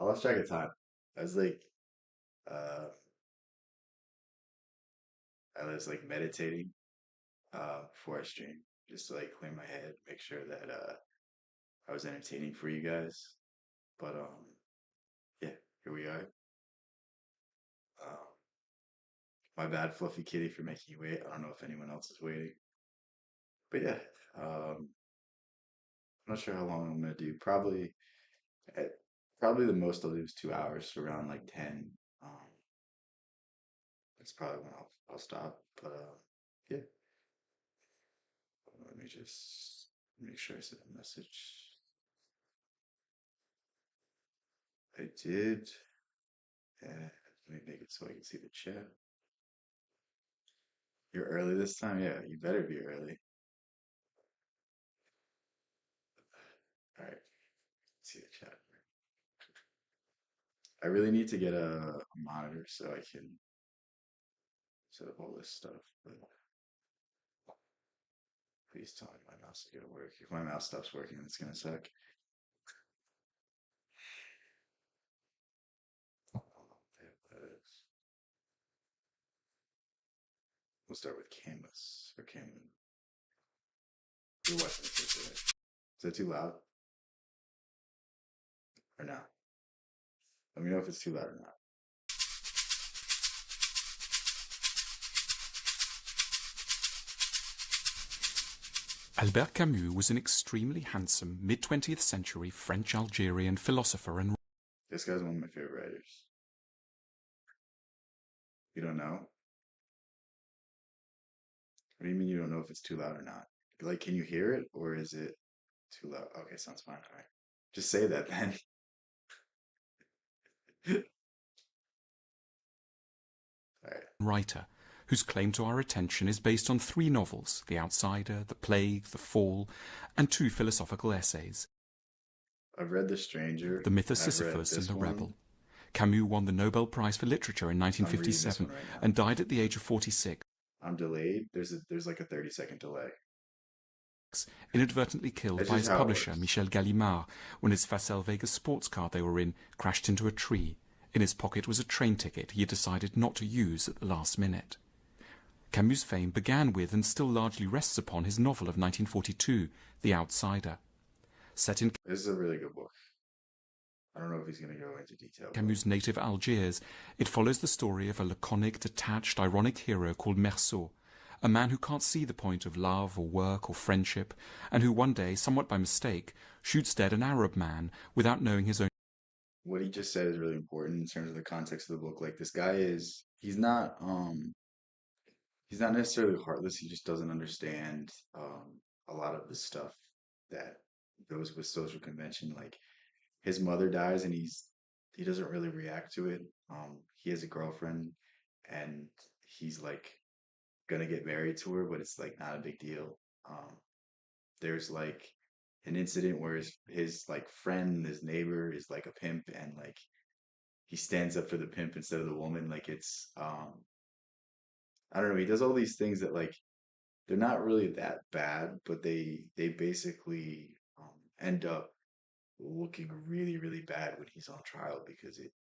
I lost track of time. I was like, uh, I was like meditating before I stream, just to like clear my head, make sure that I was entertaining for you guys. But yeah, here we are. Um, my bad, Fluffy Kitty, for making you wait. I don't know if anyone else is waiting, but yeah, um, I'm not sure how long I'm gonna do. Eh, probably the most I'll do is 2 hours, so around like 10. Um, that's probably when I'll stop. But yeah, let me just make sure I send a message. I did. And let me make it so I can see the chat. You're early this time? Yeah, you better be early. All right, see the chat. I really need to get a monitor so I can set up all this stuff. But please tell me my mouse is gonna work. If my mouse stops working, it's gonna suck. There it is. We'll start with Canvas or Canvas. You're watching this today. Is that too loud or not? Let me know if it's too loud or not. Albert Camus was an extremely handsome mid-20th century French-Algerian philosopher and This guy's one of my favorite writers. You don't know? What do you mean you don't know if it's too loud or not? Like, can you hear it or is it too loud? Okay, sounds fine. All right. Just say that then. All right. writer, whose claim to our attention is based on 3 novels, The Outsider, The Plague, The Fall, and 2 philosophical essays, I've read The Stranger The Myth of and I've read Sisyphus and this The one. Rebel. Camus won the Nobel Prize for Literature in I'm reading this 1957 one right now. and died at the age of 46, I'm delayed. There's like a 30-second delay. inadvertently killed That's by just his how it publisher, works. Michel Gallimard, when his Facel Vegas sports car they were in crashed into a tree. In his pocket was a train ticket he had decided not to use at the last minute. Camus' fame began with and still largely rests upon his novel of 1942, The Outsider. Set in This is a really good book. I don't know if he's going to go into detail, but Camus' native Algiers, it follows the story of a laconic, detached, ironic hero called Meursault, a man who can't see the point of love or work or friendship, and who one day, somewhat by mistake, shoots dead an Arab man without knowing his own. what he just said is really important in terms of the context of the book. Like this guy is, he's not necessarily heartless. He just doesn't understand a lot of the stuff that goes with social convention. Like his mother dies and he doesn't really react to it. He has a girlfriend and he's like gonna get married to her, but it's like not a big deal. There's like an incident where his like friend, his neighbor is like a pimp and like he stands up for the pimp instead of the woman. Like it's I don't know, he does all these things that like they're not really that bad, but they basically end up looking really really bad when he's on trial because it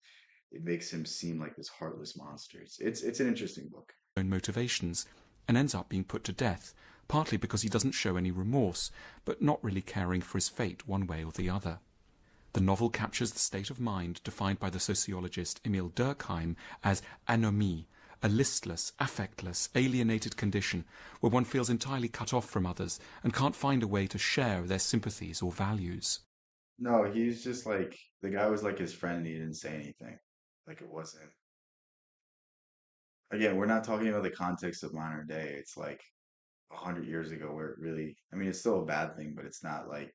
makes him seem like this heartless monster. It's an interesting book. Own motivations, and ends up being put to death, partly because he doesn't show any remorse, but not really caring for his fate one way or the other. The novel captures the state of mind defined by the sociologist Emile Durkheim as anomie, a listless, affectless, alienated condition where one feels entirely cut off from others and can't find a way to share their sympathies or values. No, he's just like the guy was like his friend and he didn't say anything. Like it wasn't. Again, we're not talking about the context of modern day. It's like 100 years ago where it really, I mean, it's still a bad thing, but it's not like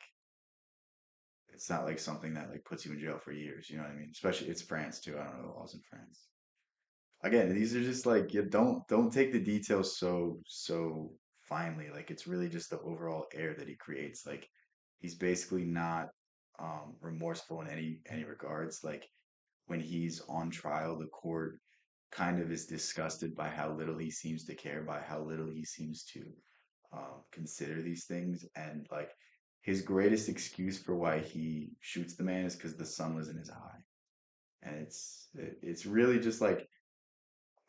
something that like puts you in jail for years. You know what I mean? Especially it's France too. I don't know the laws in France. Again, these are just like you don't take the details so finely. Like it's really just the overall air that he creates. Like he's basically not remorseful in any regards. Like when he's on trial, the court kind of is disgusted by how little he seems to care, by how little he seems to consider these things, and like his greatest excuse for why he shoots the man is because the sun was in his eye. and it's really just like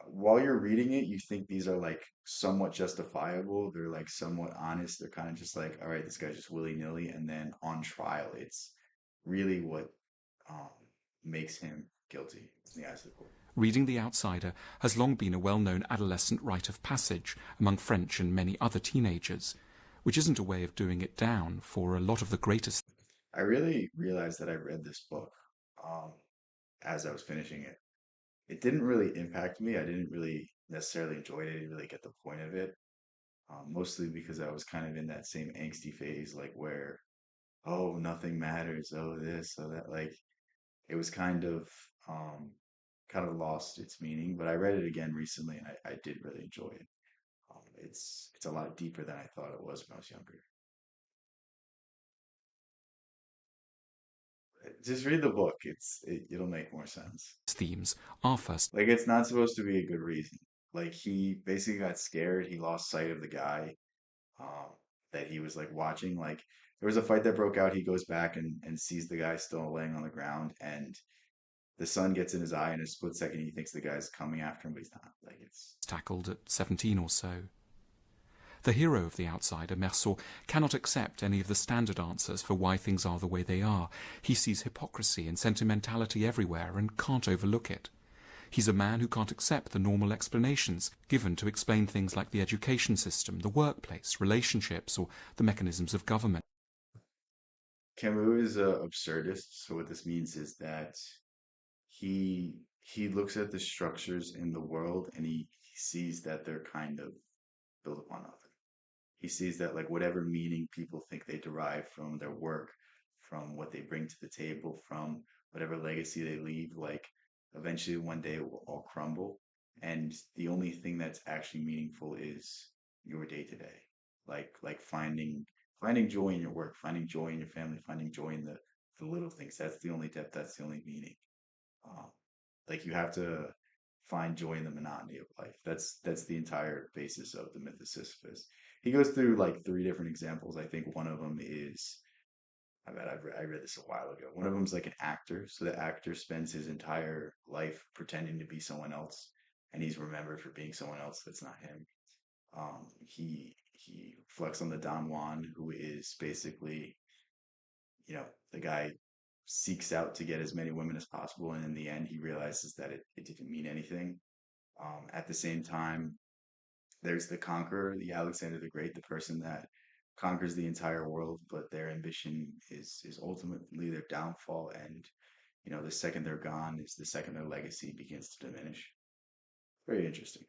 while you're reading it, you think these are like somewhat justifiable. They're like somewhat honest. They're kind of just like, all right, this guy's just willy-nilly, and then on trial, it's really what um, makes him guilty in the eyes of the court. Reading The Outsider has long been a well-known adolescent rite of passage among French and many other teenagers, which isn't a way of doing it down for a lot of the greatest. I really realized that I read this book um, as I was finishing it. It didn't really impact me. I didn't really necessarily enjoy it. I didn't really get the point of it. Mostly because I was kind of in that same angsty phase, like where, oh, nothing matters. Oh, this, oh, that. Like it was um, kind of lost its meaning. But I read it again recently, and I did really enjoy it. It's a lot deeper than I thought it was when I was younger. Just read the book. It'll make more sense. Themes are first Like it's not supposed to be a good reason. Like he basically got scared. He lost sight of the guy um, that he was like watching. Like there was a fight that broke out. He goes back and sees the guy still laying on the ground, and the sun gets in his eye. In a split second, he thinks the guy's coming after him, but he's not. Like it's tackled at 17 or so. The hero of The Outsider, Meursault, cannot accept any of the standard answers for why things are the way they are. He sees hypocrisy and sentimentality everywhere and can't overlook it. He's a man who can't accept the normal explanations given to explain things like the education system, the workplace, relationships, or the mechanisms of government. Camus is a absurdist. So what this means is that he looks at the structures in the world and he sees that they're kind of built upon nothing. He sees that like whatever meaning people think they derive from their work, from what they bring to the table, from whatever legacy they leave, like eventually one day it will all crumble. And the only thing that's actually meaningful is your day to day. Like finding joy in your work, finding joy in your family, finding joy in the little things. That's the only depth, that's the only meaning. Um, like you have to find joy in the monotony of life. That's the entire basis of the myth of Sisyphus. He goes through like three different examples. I think one of them is I read this a while ago. One of them is like an actor. So the actor spends his entire life pretending to be someone else, and he's remembered for being someone else that's not him. He reflects on the Don Juan, who is basically the guy seeks out to get as many women as possible, and in the end, he realizes that it didn't mean anything. At the same time, there's the conqueror, the Alexander the Great, the person that conquers the entire world, but their ambition is ultimately their downfall. And the second they're gone is the second their legacy begins to diminish. Very interesting.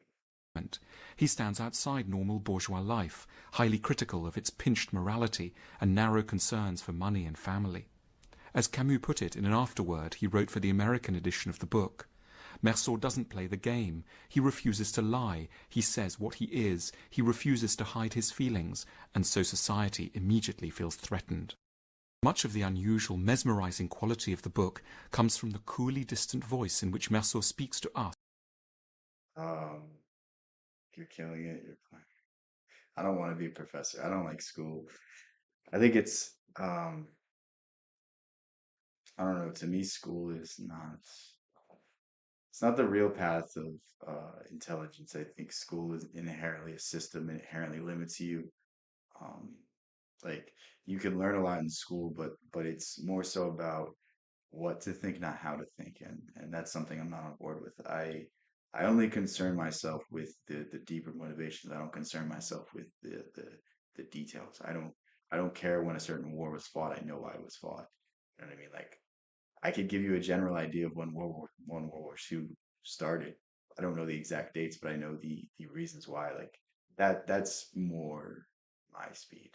He stands outside normal bourgeois life, highly critical of its pinched morality and narrow concerns for money and family. As Camus put it in an afterword he wrote for the American edition of the book, Meursault doesn't play the game. He refuses to lie. He says what he is. He refuses to hide his feelings, and so society immediately feels threatened. Much of the unusual, mesmerizing quality of the book comes from the coolly distant voice in which Meursault speaks to us. Um, you're killing it. I don't want to be a professor. I don't like school. I think I don't know. To me, school is not. It's not the real path of intelligence. I think school is inherently a system. It inherently limits you. Um, like you can learn a lot in school, but it's more so about what to think, not how to think, and that's something I'm not on board with. I only concern myself with the deeper motivations. I don't concern myself with the details. I don't care when a certain war was fought. I know why it was fought. You know what I mean? Like I could give you a general idea of when World War II started. I don't know the exact dates, but I know the reasons why. Like that's more my speed.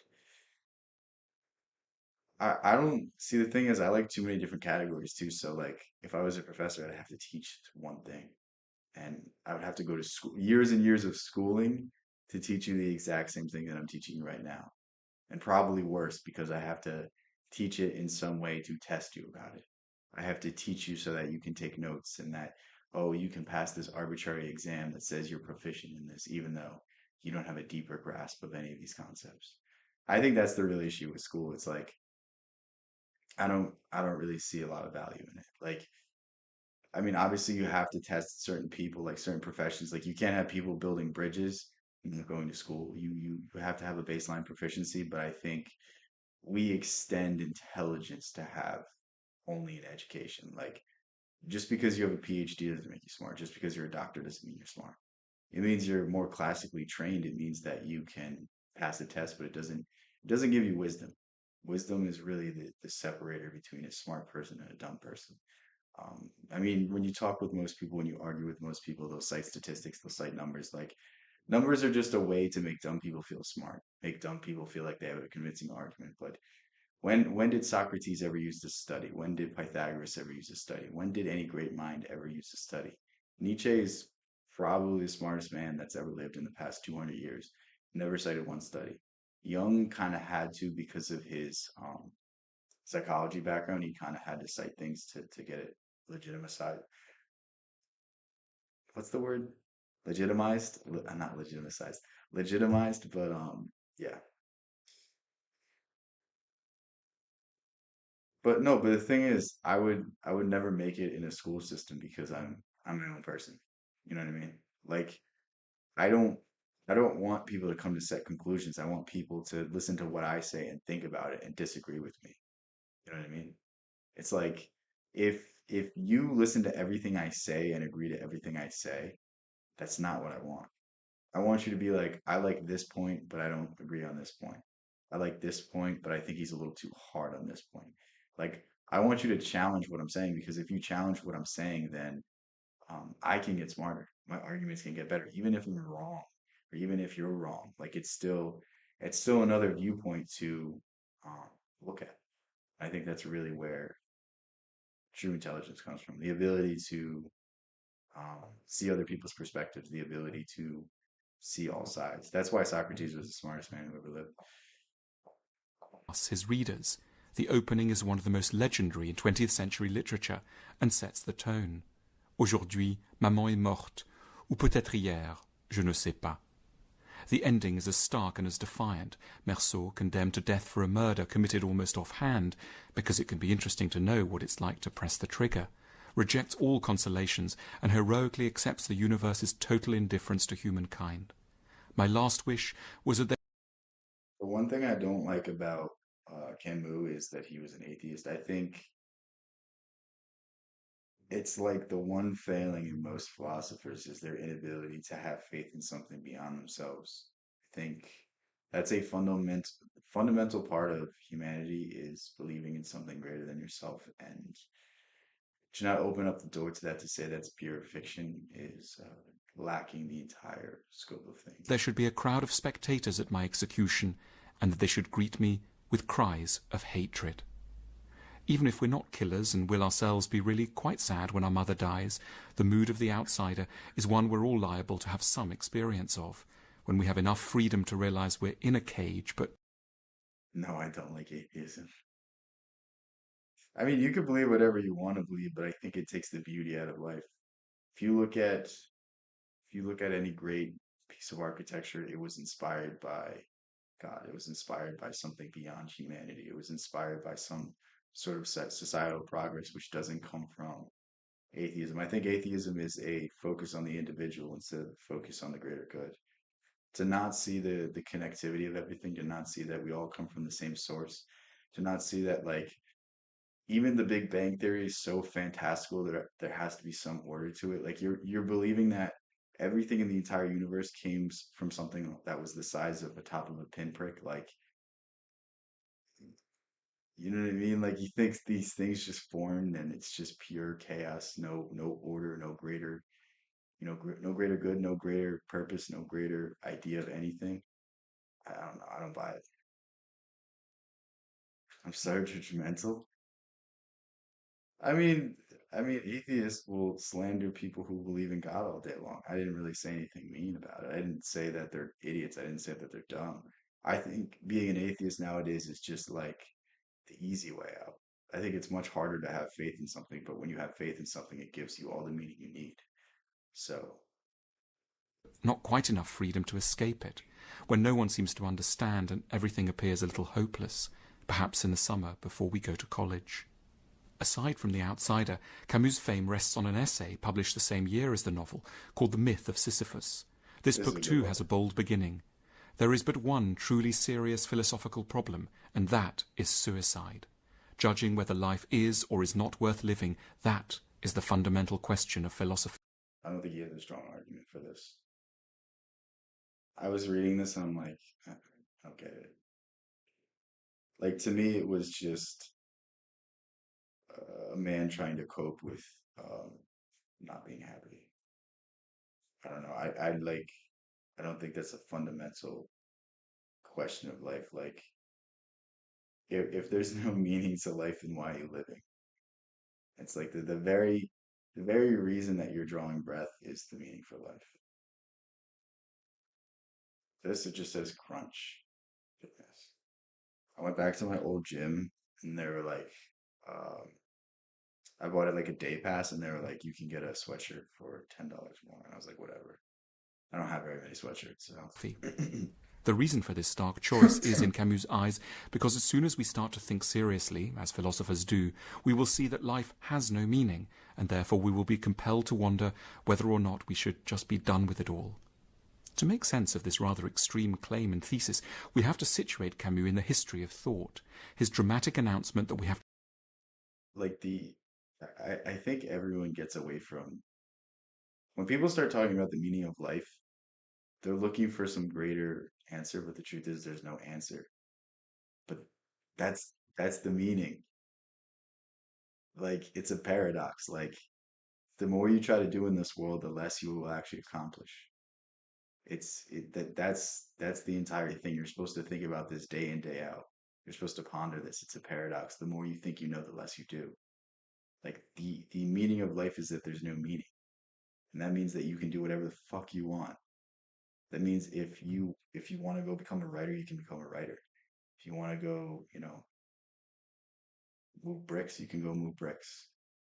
I don't see the thing is I like too many different categories too. So like if I was a professor, I'd have to teach one thing. And I would have to go to school years and years of schooling to teach you the exact same thing that I'm teaching you right now. And probably worse because I have to teach it in some way to test you about it. I have to teach you so that you can take notes and that, oh, you can pass this arbitrary exam that says you're proficient in this, even though you don't have a deeper grasp of any of these concepts. I think that's the real issue with school. It's like I don't really see a lot of value in it. Like I mean, obviously you have to test certain people, like certain professions. Like you can't have people building bridges, going to school. You have to have a baseline proficiency, but I think we extend intelligence to have only an education. Like just because you have a PhD doesn't make you smart. Just because you're a doctor doesn't mean you're smart. It means you're more classically trained. It means that you can pass the test, but it doesn't give you wisdom. Wisdom is really the separator between a smart person and a dumb person. I mean, when you talk with most people, when you argue with most people, they'll cite statistics, they'll cite numbers. Like numbers are just a way to make dumb people feel smart, make dumb people feel like they have a convincing argument. But when did Socrates ever use to study? When did Pythagoras ever use to study? When did any great mind ever use to study? Nietzsche is probably the smartest man that's ever lived in the past 200 years. Never cited one study. Jung kind of had to because of his psychology background. He kind of had to cite things to get it legitimized. What's the word? Legitimized? Not legitimized. Legitimized, but yeah. But no, but the thing is, I would never make it in a school system because I'm my own person. You know what I mean? Like I don't I don't want people to come to set conclusions. I want people to listen to what I say and think about it and disagree with me. You know what I mean? It's like if you listen to everything I say and agree to everything I say, that's not what I want. I want you to be like, I like this point, but I don't agree on this point. I like this point, but I think he's a little too hard on this point. Like, I want you to challenge what I'm saying because if you challenge what I'm saying, then I can get smarter. My arguments can get better, even if I'm wrong, or even if you're wrong. Like, it's still another viewpoint to um, look at. I think that's really where true intelligence comes from: the ability to see other people's perspectives, the ability to see all sides. That's why Socrates was the smartest man who ever lived. Us, his readers. The opening is one of the most legendary in 20th century literature and sets the tone. Aujourd'hui, maman est morte, ou peut-être hier, je ne sais pas. The ending is as stark and as defiant. Meursault, condemned to death for a murder committed almost offhand, because it can be interesting to know what it's like to press the trigger, rejects all consolations and heroically accepts the universe's total indifference to humankind. My last wish was that they The one thing I don't like about Camus is that he was an atheist. I think it's like the one failing in most philosophers is their inability to have faith in something beyond themselves. I think that's a fundamental part of humanity is believing in something greater than yourself, and to not open up the door to that to say that's pure fiction is lacking the entire scope of things. there should be a crowd of spectators at my execution, and that they should greet me with cries of hatred. Even if we're not killers and will ourselves be really quite sad when our mother dies, the mood of the outsider is one we're all liable to have some experience of, when we have enough freedom to realize we're in a cage, but No, I don't like atheism. I mean, you can believe whatever you want to believe, but I think it takes the beauty out of life. If you look at if you look at any great piece of architecture, it was inspired by God. It was inspired by something beyond humanity. It was inspired by some sort of societal progress, which doesn't come from atheism. I think atheism is a focus on the individual instead of focus on the greater good. To not see the connectivity of everything, to not see that we all come from the same source, to not see that like even the Big Bang Theory is so fantastical that there has to be some order to it. Like you're believing that everything in the entire universe came from something that was the size of the top of a pinprick. Like you know what I mean? Like you think these things just formed and it's just pure chaos, no order, no greater, no greater good, no greater purpose, no greater idea of anything. I don't know. I don't buy it. I'm so judgmental. I mean, I mean, atheists will slander people who believe in God all day long. I didn't really say anything mean about it. I didn't say that they're idiots. I didn't say that they're dumb. I think being an atheist nowadays is just like the easy way out. I think it's much harder to have faith in something, but when you have faith in something, it gives you all the meaning you need. So, not quite enough freedom to escape it, when no one seems to understand and everything appears a little hopeless, perhaps in the summer before we go to college. Aside from The Outsider, Camus' fame rests on an essay published the same year as the novel, called The Myth of Sisyphus. This This is book a good too one. has a bold beginning. There is but one truly serious philosophical problem, and that is suicide. Judging whether life is or is not worth living, that is the fundamental question of philosophy. I don't think he has a strong argument for this. I was reading this and I'm like, I don't get it. Like to me, it was just a man trying to cope with not being happy. I don't know. I don't think that's a fundamental question of life. Like if there's no meaning to life, then why are you living? It's like the very reason that you're drawing breath is the meaning for life. This it just says crunch fitness. I went back to my old gym and they were like, um, I bought it like a day pass and they were like, you can get a sweatshirt for $10 more. And I was like, whatever. I don't have very many sweatshirts, so The reason for this stark choice is in Camus' eyes because as soon as we start to think seriously, as philosophers do, we will see that life has no meaning, and therefore we will be compelled to wonder whether or not we should just be done with it all. To make sense of this rather extreme claim and thesis, we have to situate Camus in the history of thought. His dramatic announcement that we have like I think everyone gets away from when people start talking about the meaning of life, they're looking for some greater answer, but the truth is there's no answer. But that's the meaning. Like it's a paradox. Like the more you try to do in this world, the less you will actually accomplish. That's the entire thing. You're supposed to think about this day in, day out. You're supposed to ponder this. It's a paradox. The more you think you know, the less you do. Like the meaning of life is that there's no meaning. And that means that you can do whatever the fuck you want. That means if you want to go become a writer, you can become a writer. If you want to go, move bricks, you can go move bricks.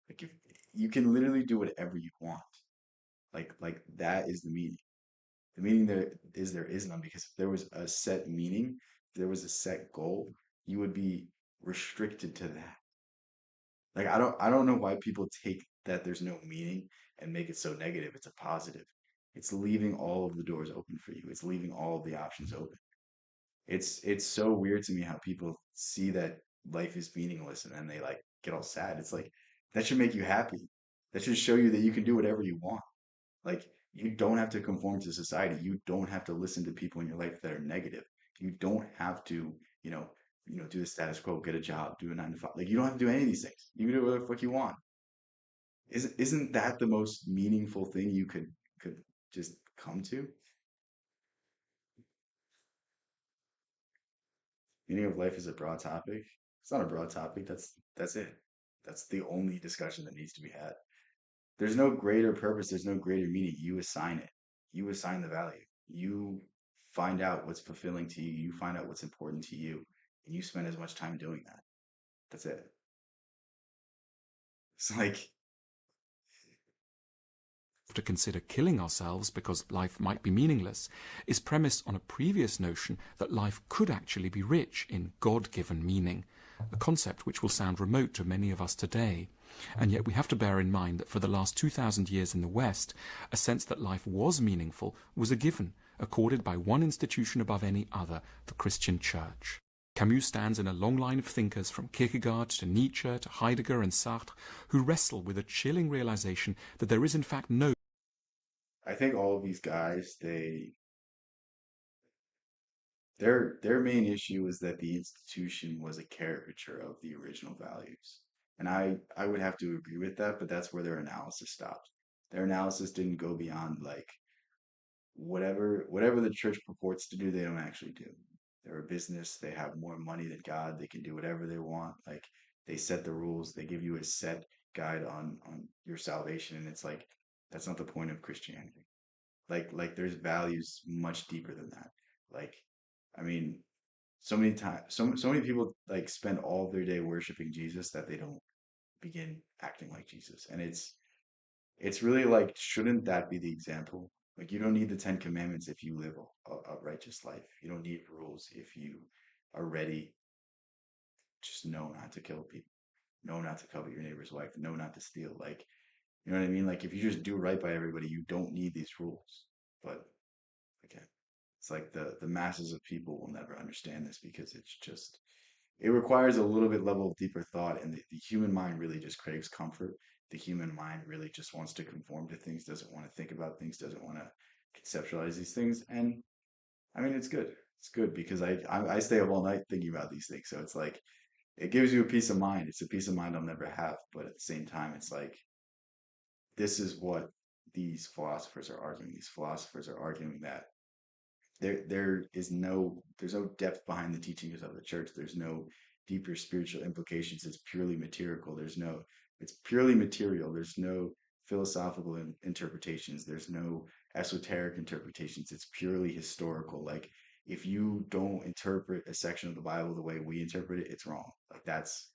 Like if you can literally do whatever you want. Like that is the meaning. The meaning there is none because if there was a set meaning, if there was a set goal, you would be restricted to that. Like I don't know why people take that there's no meaning and make it so negative. It's a positive. It's leaving all of the doors open for you. It's leaving all of the options open. It's so weird to me how people see that life is meaningless and then they like get all sad. It's like that should make you happy. That should show you that you can do whatever you want. Like you don't have to conform to society. You don't have to listen to people in your life that are negative. You don't have to, you know, do the status quo, get a job, do a 9 to 5. Like you don't have to do any of these things. You can do whatever the fuck you want. Isn't that the most meaningful thing you could just come to? Meaning of life is a broad topic. It's not a broad topic. That's it. That's the only discussion that needs to be had. There's no greater purpose. There's no greater meaning. You assign it. You assign the value. You find out what's fulfilling to you. You find out what's important to you, and you spend as much time doing that. That's it. It's like to consider killing ourselves because life might be meaningless is premised on a previous notion that life could actually be rich in God-given meaning, a concept which will sound remote to many of us today. And yet we have to bear in mind that for the last 2,000 years in the West, a sense that life was meaningful was a given, accorded by one institution above any other, the Christian Church. Camus stands in a long line of thinkers from Kierkegaard to Nietzsche to Heidegger and Sartre who wrestle with a chilling realization that there is in fact no I think all of these guys, their main issue is that the institution was a caricature of the original values. And I would have to agree with that, but that's where their analysis stopped. Their analysis didn't go beyond like whatever the church purports to do, they don't actually do. They're a business, they have more money than God, they can do whatever they want. Like they set the rules, they give you a set guide on your salvation, and it's like that's not the point of Christianity. Like there's values much deeper than that. Like, I mean, so many times, so many people like spend all of their day worshiping Jesus that they don't begin acting like Jesus, and it's really like, shouldn't that be the example? Like, you don't need the Ten Commandments if you live a righteous life. You don't need rules if you are ready, just know not to kill people. know not to covet your neighbor's wife, know not to steal. Like, you know what I mean? Like, if you just do right by everybody, you don't need these rules. But again, it's like the masses of people will never understand this because it's just it requires a little bit level of deeper thought, and the human mind really just craves comfort. The human mind really just wants to conform to things, doesn't want to think about things, doesn't want to conceptualize these things. And I mean, it's good. It's good because I stay up all night thinking about these things. So it's like it gives you a peace of mind. It's a peace of mind I'll never have. But at the same time, it's like this is what these philosophers are arguing. These philosophers are arguing that there's no depth behind the teachings of the church. There's no deeper spiritual implications. It's purely material. It's purely material. There's no philosophical interpretations. There's no esoteric interpretations. It's purely historical. Like if you don't interpret a section of the Bible the way we interpret it, it's wrong. Like that's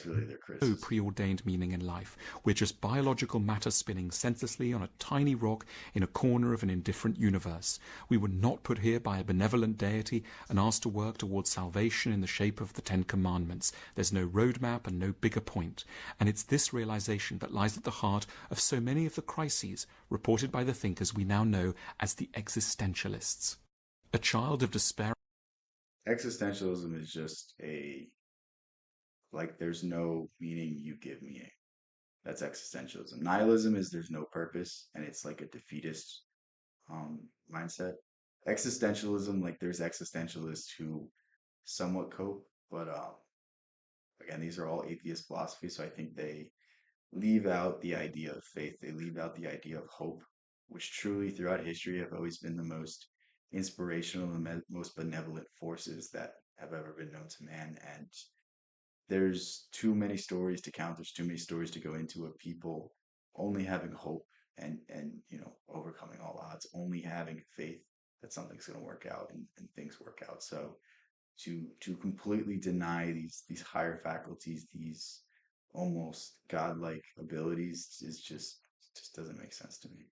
really their No criticism. preordained meaning in life. We're just biological matter spinning senselessly on a tiny rock in a corner of an indifferent universe. We were not put here by a benevolent deity and asked to work towards salvation in the shape of the Ten Commandments. There's no roadmap and no bigger point. And it's this realization that lies at the heart of so many of the crises reported by the thinkers we now know as the existentialists. A child of despair. Existentialism is just a like there's no meaning, you give meaning. That's existentialism. Nihilism is there's no purpose and it's like a defeatist um mindset. Existentialism, like there's existentialists who somewhat cope, but again, these are all atheist philosophies, so I think they leave out the idea of faith. They leave out the idea of hope, which truly throughout history have always been the most inspirational and most benevolent forces that have ever been known to man. And there's too many stories to count. There's too many stories to go into of people only having hope and overcoming all odds, only having faith that something's going to work out and things work out. So to completely deny these higher faculties, these almost godlike abilities is just doesn't make sense to me.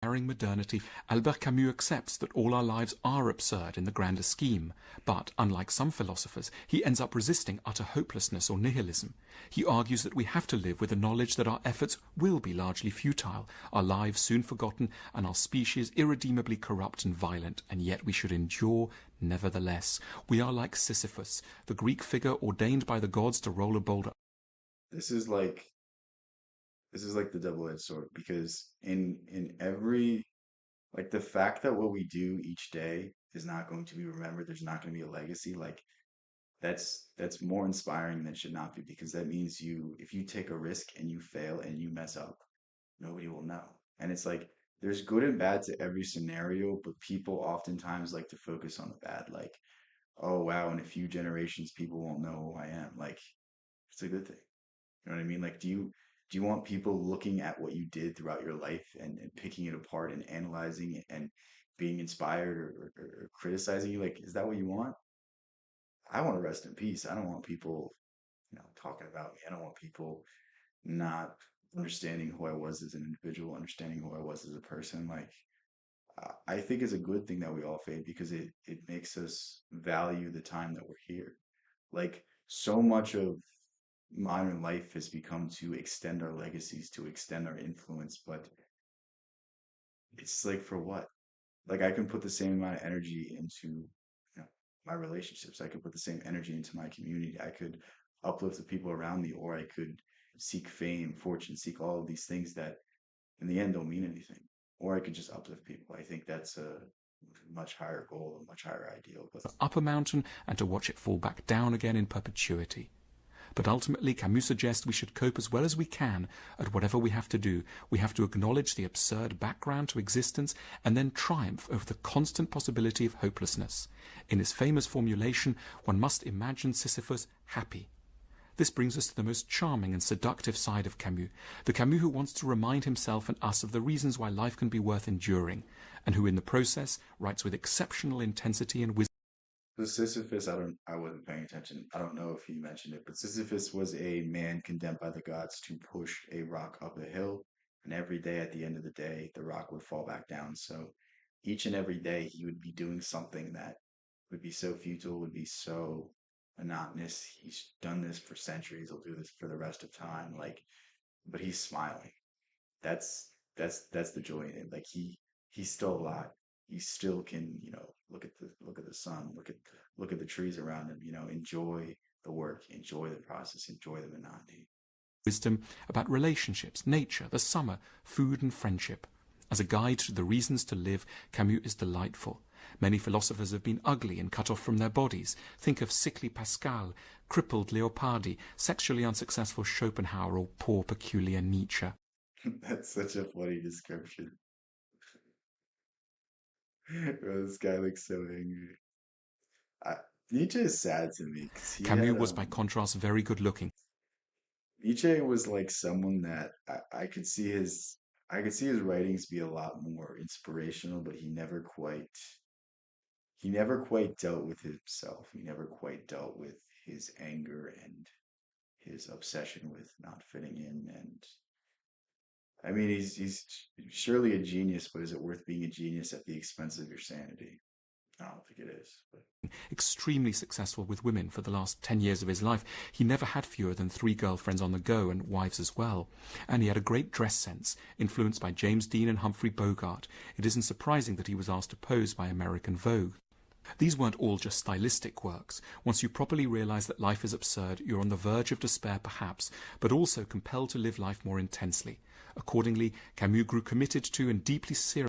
Despairing modernity, Albert Camus accepts that all our lives are absurd in the grander scheme, but, unlike some philosophers, he ends up resisting utter hopelessness or nihilism. He argues that we have to live with the knowledge that our efforts will be largely futile, our lives soon forgotten, and our species irredeemably corrupt and violent, and yet we should endure nevertheless. We are like Sisyphus, the Greek figure ordained by the gods to roll a boulder. This is like this is like the double-edged sword because in every like the fact that what we do each day is not going to be remembered, there's not going to be a legacy, like that's more inspiring than it should not be because that means you if you take a risk and you fail and you mess up, nobody will know. And it's like there's good and bad to every scenario, but people oftentimes like to focus on the bad, like, oh wow, in a few generations people won't know who I am. Like it's a good thing. You know what I mean? Like do you want people looking at what you did throughout your life and picking it apart and analyzing it and being inspired or criticizing you? Like, is that what you want? I want to rest in peace. I don't want people, talking about me. I don't want people not understanding who I was as an individual, understanding who I was as a person. Like, I think it's a good thing that we all fade because it makes us value the time that we're here. Like, so much of modern life has become to extend our legacies, to extend our influence, but it's like for what? Like, I can put the same amount of energy into, my relationships. I could put the same energy into my community. I could uplift the people around me, or I could seek fame, fortune, seek all of these things that in the end don't mean anything. Or I could just uplift people. I think that's a much higher goal, a much higher ideal. But Up a mountain and to watch it fall back down again in perpetuity. But ultimately, Camus suggests we should cope as well as we can at whatever we have to do. We have to acknowledge the absurd background to existence and then triumph over the constant possibility of hopelessness. In his famous formulation, one must imagine Sisyphus happy. This brings us to the most charming and seductive side of Camus, the Camus who wants to remind himself and us of the reasons why life can be worth enduring, and who in the process writes with exceptional intensity and wisdom. the Sisyphus, I wasn't paying attention. I don't know if he mentioned it, but Sisyphus was a man condemned by the gods to push a rock up a hill, and every day at the end of the day, the rock would fall back down. So each and every day, he would be doing something that would be so futile, would be so. monotonous. He's done this for centuries. He'll do this for the rest of time. Like, but he's smiling. That's the joy in it. Like he's still alive. He still can, look at the sun, look at the trees around him, enjoy the work, enjoy the process, enjoy the monotony. Wisdom about relationships, nature, the summer, food and friendship. As a guide to the reasons to live, Camus is delightful. Many philosophers have been ugly and cut off from their bodies. Think of sickly Pascal, crippled Leopardi, sexually unsuccessful Schopenhauer, or poor peculiar Nietzsche. That's such a funny description. Oh, this guy looks so angry. I, Nietzsche is sad to me because Camus was by contrast very good looking. Nietzsche was like someone that I could see his writings be a lot more inspirational, but he never quite dealt with himself. He never quite dealt with his anger and his obsession with not fitting in. And I mean, he's surely a genius, but is it worth being a genius at the expense of your sanity? I don't think it is. But Extremely successful with women for the last 10 years of his life. He never had fewer than 3 girlfriends on the go, and wives as well. And he had a great dress sense, influenced by James Dean and Humphrey Bogart. It isn't surprising that he was asked to pose by American Vogue. These weren't all just stylistic works. Once you properly realize that life is absurd, you're on the verge of despair perhaps, but also compelled to live life more intensely. Accordingly, Camus grew committed to and deeply serious.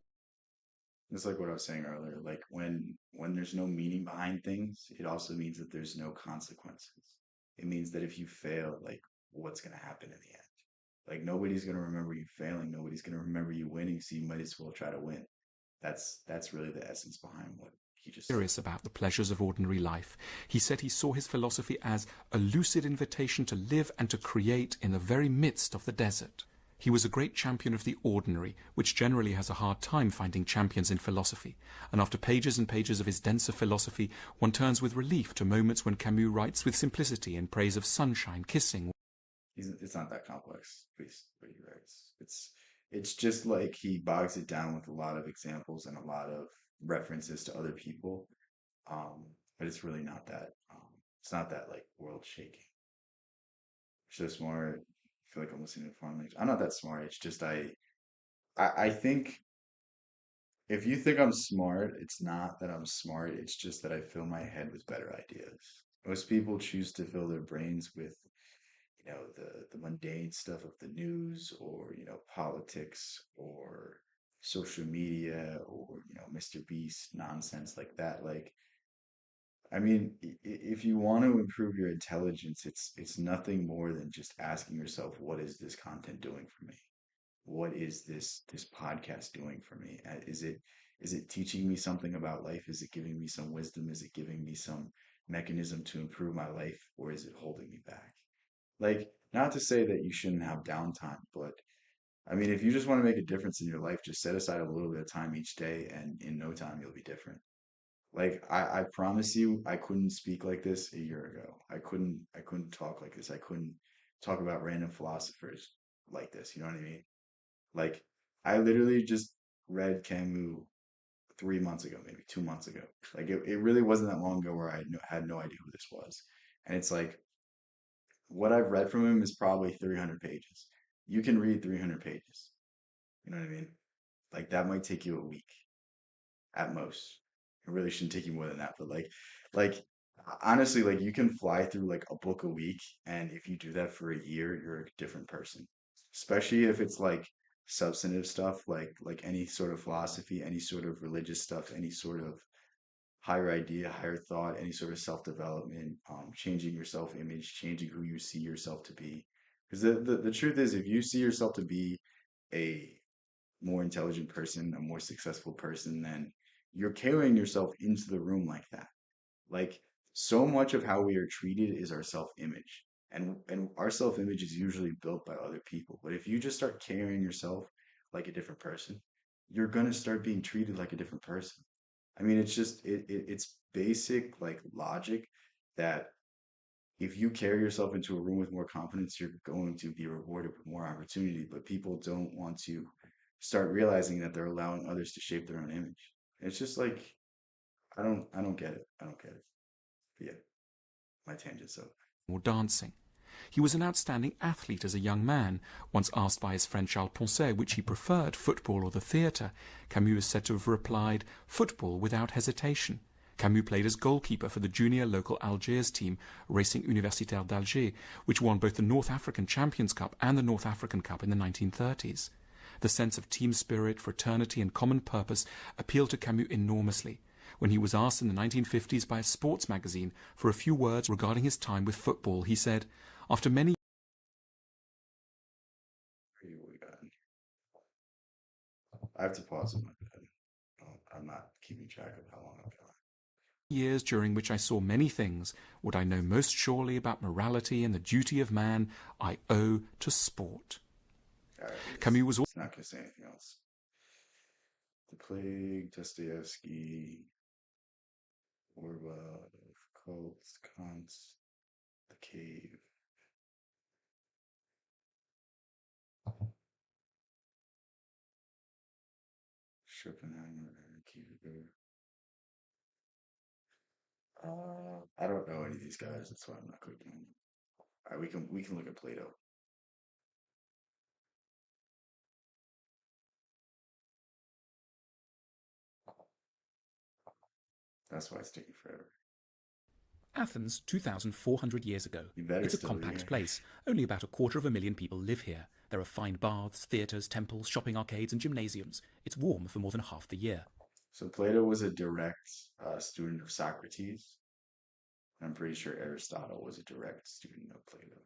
it's like what I was saying earlier. Like when there's no meaning behind things, it also means that there's no consequences. It means that if you fail, like what's gonna happen in the end? Like nobody's gonna remember you failing. Nobody's gonna remember you winning. So you might as well try to win. That's really the essence behind what he just said. Serious about the pleasures of ordinary life. He said he saw his philosophy as a lucid invitation to live and to create in the very midst of the desert. He was a great champion of the ordinary, which generally has a hard time finding champions in philosophy, and after pages and pages of his denser philosophy, one turns with relief to moments when Camus writes with simplicity in praise of sunshine, kissing. It's not that complex, please, what he writes. It's just like he bogs it down with a lot of examples and a lot of references to other people. Um, but it's really not that. It's not that like world shaking. It's so smart. I feel like I'm listening to foreign language. I'm not that smart. It's just I think if you think I'm smart, it's not that I'm smart. It's just that I fill my head with better ideas. Most people choose to fill their brains with the mundane stuff of the news or politics or social media or Mr. Beast nonsense like that. Like I mean, if you want to improve your intelligence, it's nothing more than just asking yourself, what is this content doing for me? What is this podcast doing for me? Is it teaching me something about life? Is it giving me some wisdom? Is it giving me some mechanism to improve my life, or is it holding me back? Like, not to say that you shouldn't have downtime, but I mean, if you just want to make a difference in your life, just set aside a little bit of time each day, and in no time you'll be different. Like I promise you, I couldn't speak like this a year ago. I couldn't talk like this. I couldn't talk about random philosophers like this. You know what I mean? Like I literally just read Camus 3 months ago, maybe 2 months ago. Like it really wasn't that long ago where had no idea who this was. And it's like what I've read from him is probably 300 pages. You can read 300 pages. You know what I mean? Like that might take you a week at most. It really shouldn't take you more than that, but like honestly, like you can fly through like a book a week, and if you do that for a year, you're a different person. Especially if it's like substantive stuff, like any sort of philosophy, any sort of religious stuff, any sort of higher idea, higher thought, any sort of self-development, changing your self-image, changing who you see yourself to be. Because the truth is, if you see yourself to be a more intelligent person, a more successful person, then you're carrying yourself into the room like that. Like so much of how we are treated is our self-image. And our self-image is usually built by other people. But if you just start carrying yourself like a different person, you're gonna start being treated like a different person. I mean, it's just it's basic like logic that if you carry yourself into a room with more confidence, you're going to be rewarded with more opportunity. But people don't want to start realizing that they're allowing others to shape their own image. It's just like I don't get it. I don't get it. But yeah, my tangent. So or dancing. He was an outstanding athlete as a young man. Once asked by his friend Charles Poncet which he preferred, football or the theatre, Camus is said to have replied, "Football without hesitation." Camus played as goalkeeper for the junior local Algiers team, Racing Universitaire d'Alger, which won both the North African Champions Cup and the North African Cup in the 1930s. The sense of team spirit, fraternity and common purpose appealed to Camus enormously. When he was asked in the 1950s by a sports magazine for a few words regarding his time with football, he said, "After many here we go. I have to pause it. I'm not keeping track of how long I'm going. years during which I saw many things, what I know most surely about morality and the duty of man, I owe to sport." All right, Camus was it's not going to say anything else. The Plague, Dostoevsky, Orwell, Cults, Kant's, The Cave. Schopenhauer, Kierkegaard. I don't know any of these guys. That's why I'm not clicking on them. All right, we can look at Plato. That's why it's taking forever. Athens 2,400 years ago. You better It's a still be compact here. place. Only about 250,000 people live here. There are fine baths, theatres, temples, shopping arcades and gymnasiums. It's warm for more than half the year. So Plato was a direct student of Socrates. I'm pretty sure Aristotle was a direct student of Plato.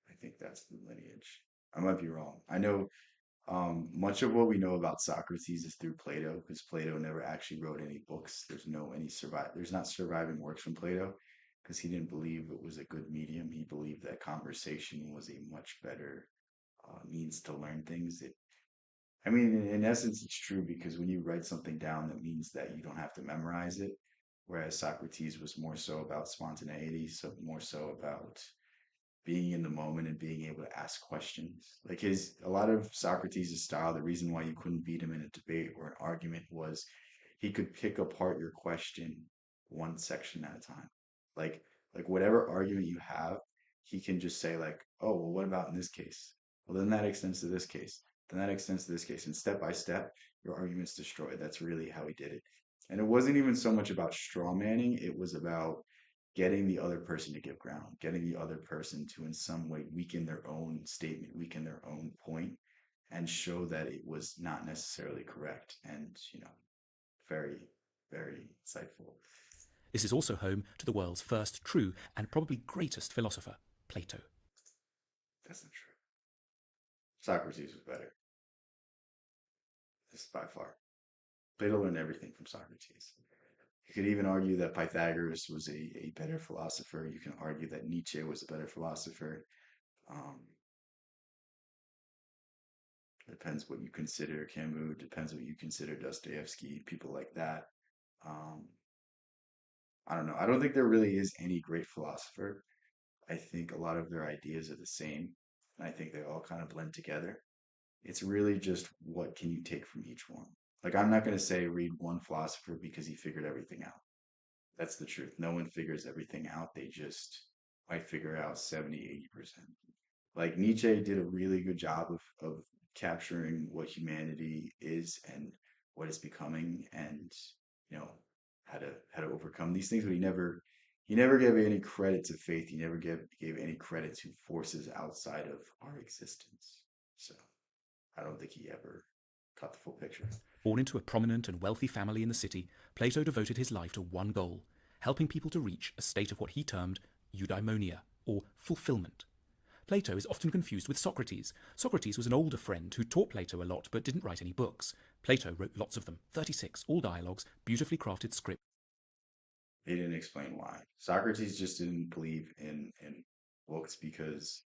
I think that's the lineage. I might be wrong. I know much of what we know about Socrates is through Plato, because Plato never actually wrote any books. There's not surviving works from Plato, because he didn't believe it was a good medium. He believed that conversation was a much better means to learn things. I mean, in essence, it's true because when you write something down, that means that you don't have to memorize it. Whereas Socrates was more so about spontaneity, so more so about being in the moment and being able to ask questions. Like a lot of Socrates' style, the reason why you couldn't beat him in a debate or an argument was he could pick apart your question one section at a time. Like, like whatever argument you have, he can just say like, oh, well, what about in this case? Well, then that extends to this case. Then that extends to this case. And step by step, your argument's destroyed. That's really how he did it. And it wasn't even so much about straw manning, it was about getting the other person to give ground, getting the other person to in some way weaken their own statement, weaken their own point, and show that it was not necessarily correct. And, very, very insightful. This is also home to the world's first true and probably greatest philosopher, Plato. That's not true. Socrates was better. This is by far. Plato learned everything from Socrates. You could even argue that Pythagoras was a better philosopher. You can argue that Nietzsche was a better philosopher. Um, Depends what you consider Camus, depends what you consider Dostoevsky, people like that. Um, I don't know. I don't think there really is any great philosopher. I think a lot of their ideas are the same, and I think they all kind of blend together. It's really just what can you take from each one. Like I'm not going to say read one philosopher because he figured everything out. That's the truth. No one figures everything out. They just might figure out 70, 80%. Like Nietzsche did a really good job of capturing what humanity is and what it's becoming and you know how to overcome these things, but he never gave any credit to faith. He never gave any credit to forces outside of our existence. So I don't think he ever caught the full picture. Born into a prominent and wealthy family in the city, Plato devoted his life to one goal: helping people to reach a state of what he termed eudaimonia, or fulfillment. Plato is often confused with Socrates. Socrates was an older friend who taught Plato a lot but didn't write any books. Plato wrote lots of them, 36, all dialogues, beautifully crafted scripts. He didn't explain why. Socrates just didn't believe in books because,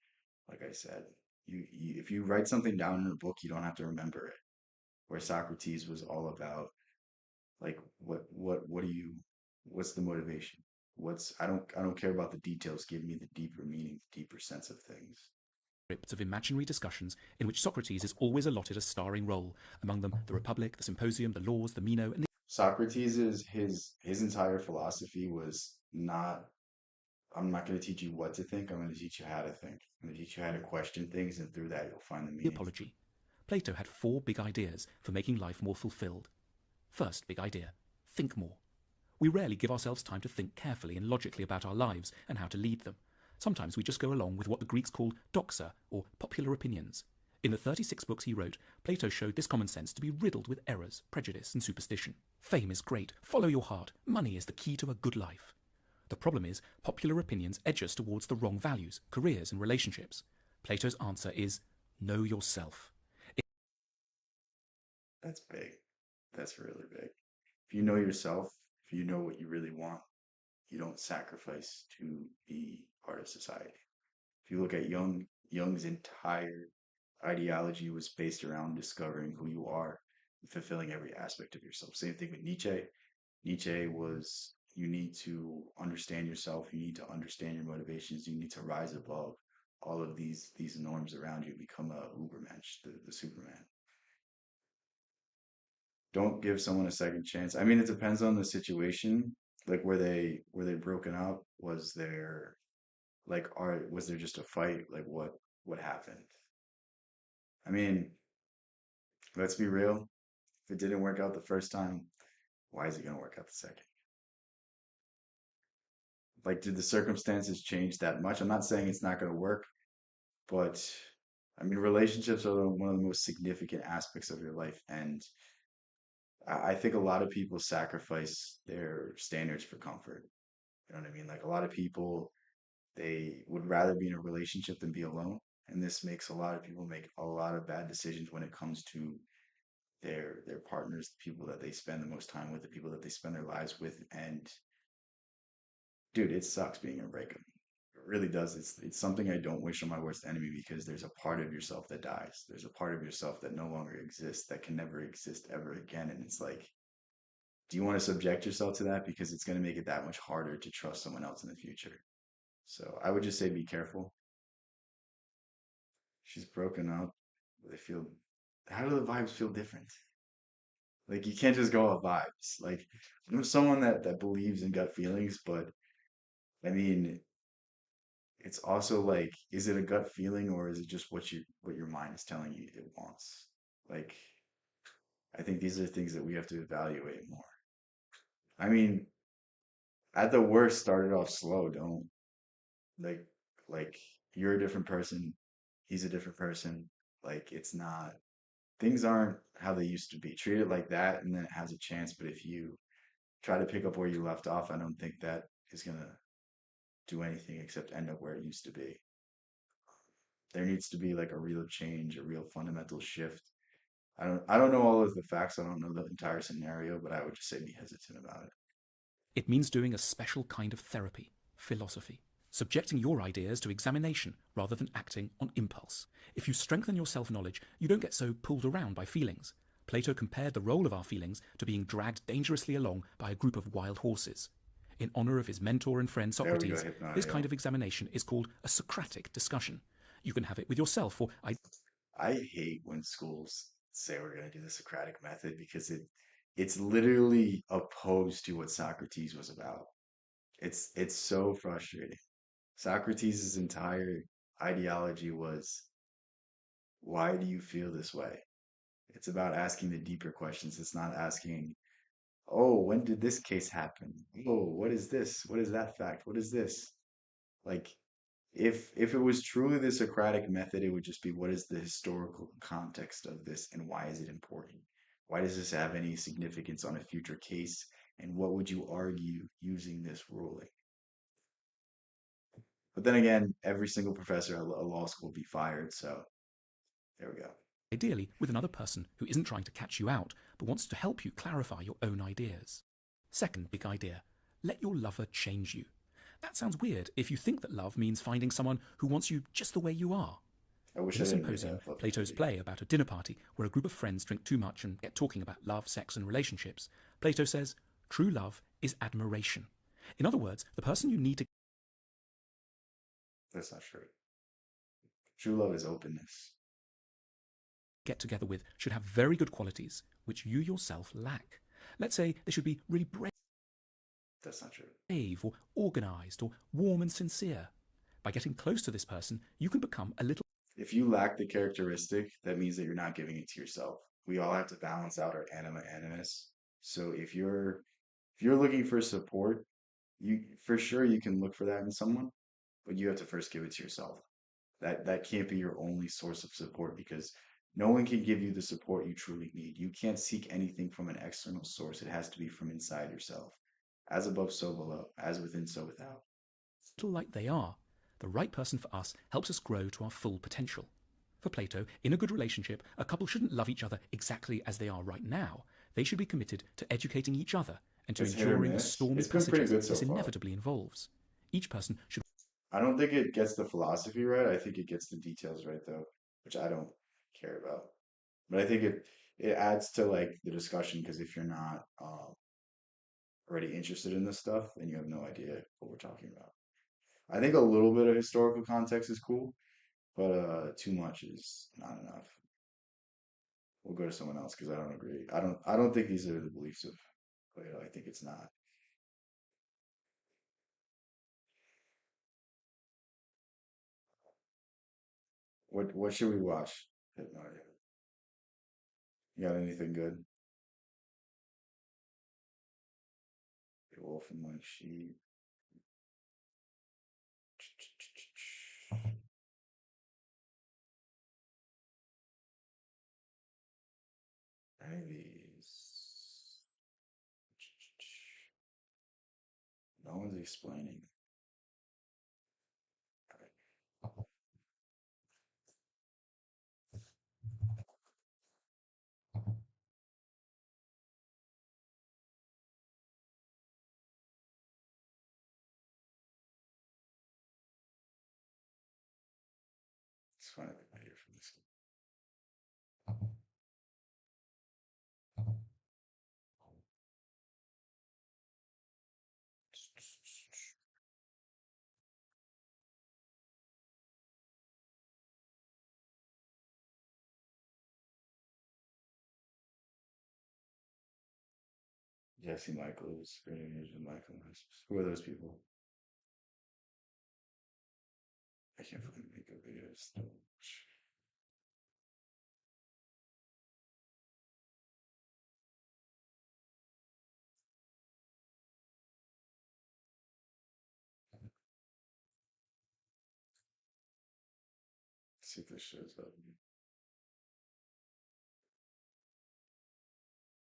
like I said, if you write something down in a book, you don't have to remember it. Where Socrates was all about like what do you what's the motivation? I don't care about the details. Give me the deeper meaning, the deeper sense of things. Of imaginary discussions in which Socrates is always allotted a starring role, among them the Republic, the Symposium, the Laws, the Meno, and the Socrates is his entire philosophy was not I'm not going to teach you what to think. I'm going to teach you how to think. I'm going to teach you how to question things, and through that, you'll find the The meaning. apology. Plato had 4 big ideas for making life more fulfilled. First big idea: think more. We rarely give ourselves time to think carefully and logically about our lives and how to lead them. Sometimes we just go along with what the Greeks called doxa, or popular opinions. In the 36 books he wrote, Plato showed this common sense to be riddled with errors, prejudice, and superstition. Fame is great. Follow your heart. Money is the key to a good life. The problem is, popular opinions edge us towards the wrong values, careers, and relationships. Plato's answer is know yourself. That's big. That's really big. If you know yourself, if you know what you really want, you don't sacrifice to be part of society. If you look at Jung's entire ideology was based around discovering who you are and fulfilling every aspect of yourself. Same thing with Nietzsche. Nietzsche was you need to understand yourself, you need to understand your motivations, you need to rise above all of these norms around you, become a Ubermensch, the Superman. Don't give someone a second chance. I mean, it depends on the situation. Like were they broken up? Was there like are was there just a fight? Like what happened? I mean, let's be real. If it didn't work out the first time, why is it gonna work out the second? Like, did the circumstances change that much? I'm not saying it's not gonna work, but I mean, relationships are one of the most significant aspects of your life, and I think a lot of people sacrifice their standards for comfort. You know what I mean? Like a lot of people, they would rather be in a relationship than be alone. And this makes a lot of people make a lot of bad decisions when it comes to their partners, the people that they spend the most time with, the people that they spend their lives with. And dude, it sucks being in a breakup. It really does. It's something I don't wish on my worst enemy because there's a part of yourself that dies. There's a part of yourself that no longer exists, that can never exist ever again. And it's like, do you want to subject yourself to that? Because it's going to make it that much harder to trust someone else in the future. So I would just say be careful. She's broken up. They feel, how do the vibes feel different? Like you can't just go off vibes. Like I'm someone that believes in gut feelings, but I mean, it's also like, is it a gut feeling or is it just what your mind is telling you it wants? Like I think these are things that we have to evaluate more. I mean, at the worst, start it off slow. Don't like like you're a different person, he's a different person. Like it's not things aren't how they used to be. Treat it like that and then it has a chance. But if you try to pick up where you left off, I don't think that is gonna do anything except end up where it used to be. There needs to be like a real change, a real fundamental shift. I don't know all of the facts, I don't know the entire scenario, but I would just say be hesitant about it. It means doing a special kind of therapy, philosophy, subjecting your ideas to examination rather than acting on impulse. If you strengthen your self knowledge, you don't get so pulled around by feelings. Plato compared the role of our feelings to being dragged dangerously along by a group of wild horses. In honor of his mentor and friend There we go, Socrates, this kind Hypnotio. of examination is called a Socratic discussion. You can have it with yourself, or I hate when schools say we're going to do the Socratic method because it's literally opposed to what Socrates was about. It's so frustrating. Socrates' entire ideology was, why do you feel this way? It's about asking the deeper questions. It's not asking, oh, when did this case happen? Oh, what is this? What is that fact? What is this? Like, if it was truly the Socratic method, it would just be what is the historical context of this and why is it important? Why does this have any significance on a future case? And what would you argue using this ruling? But then again, every single professor at a law school will be fired. So there we go. ideally with another person who isn't trying to catch you out but wants to help you clarify your own ideas. Second big idea: let your lover change you. That sounds weird if you think that love means finding someone who wants you just the way you are. I wish In I the didn't read symposium, that fluffy Plato's movie. play about a dinner party where a group of friends drink too much and get talking about love, sex, and relationships, Plato says true love is admiration. In other words, the person you need to That's not true. True love is openness. get together with should have very good qualities which you yourself lack. Let's say they should be really brave. That's not true. brave or organized or warm and sincere. By getting close to this person, you can become a little If you lack the characteristic, that means that you're not giving it to yourself. We all have to balance out our anima animus. So if you're looking for support, you for sure you can look for that in someone, but you have to first give it to yourself. That can't be your only source of support because no one can give you the support you truly need. You can't seek anything from an external source. It has to be from inside yourself. As above, so below. As within, so without. like they are. The right person for us helps us grow to our full potential. For Plato, in a good relationship, a couple shouldn't love each other exactly as they are right now. They should be committed to educating each other and to It's hit or enduring the miss. stormy It's been pretty passages good so this far. inevitably involves. Each person should I don't think it gets the philosophy right. I think it gets the details right though, which I don't care about. But I think it adds to like the discussion because if you're not already interested in this stuff, then you have no idea what we're talking about. I think a little bit of historical context is cool, but too much is not enough. We'll go to someone else because I don't agree. I don't think these are the beliefs of Plato. I think it's not. What should we watch? I have no idea. You got anything good? The Wolf and White Sheep. These. No one's explaining. It's funny that I hear from this. Jesse Michaels, Great Asian Michael. Who are those people? I can't find makeup videos. See if this shows up.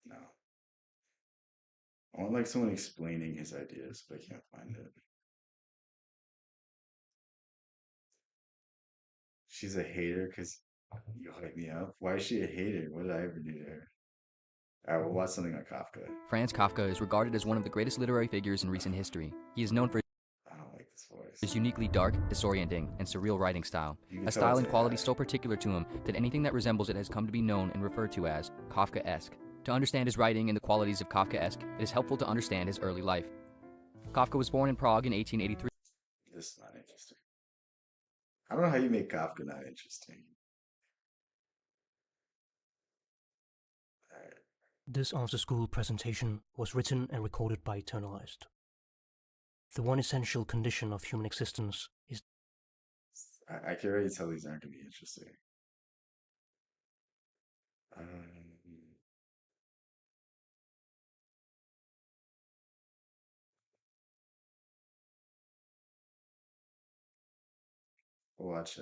No. I want like someone explaining his ideas, but I can't find it. She's a hater because you hype me up. Why is she a hater? What did I ever do to her? All right, we'll watch something on Kafka. Franz Kafka is regarded as one of the greatest literary figures in recent history. He is known for I don't like this his voice. uniquely dark, disorienting, and surreal writing style, You can a tell style it's and quality AI. so particular to him that anything that resembles it has come to be known and referred to as Kafkaesque. To understand his writing and the qualities of Kafkaesque, it is helpful to understand his early life. Kafka was born in Prague in 1883. This is not interesting. I don't know how you make Kafka not interesting. All right. This after-school presentation was written and recorded by Eternalized. The one essential condition of human existence is I can already tell these aren't going to be interesting. Um, we'll watch.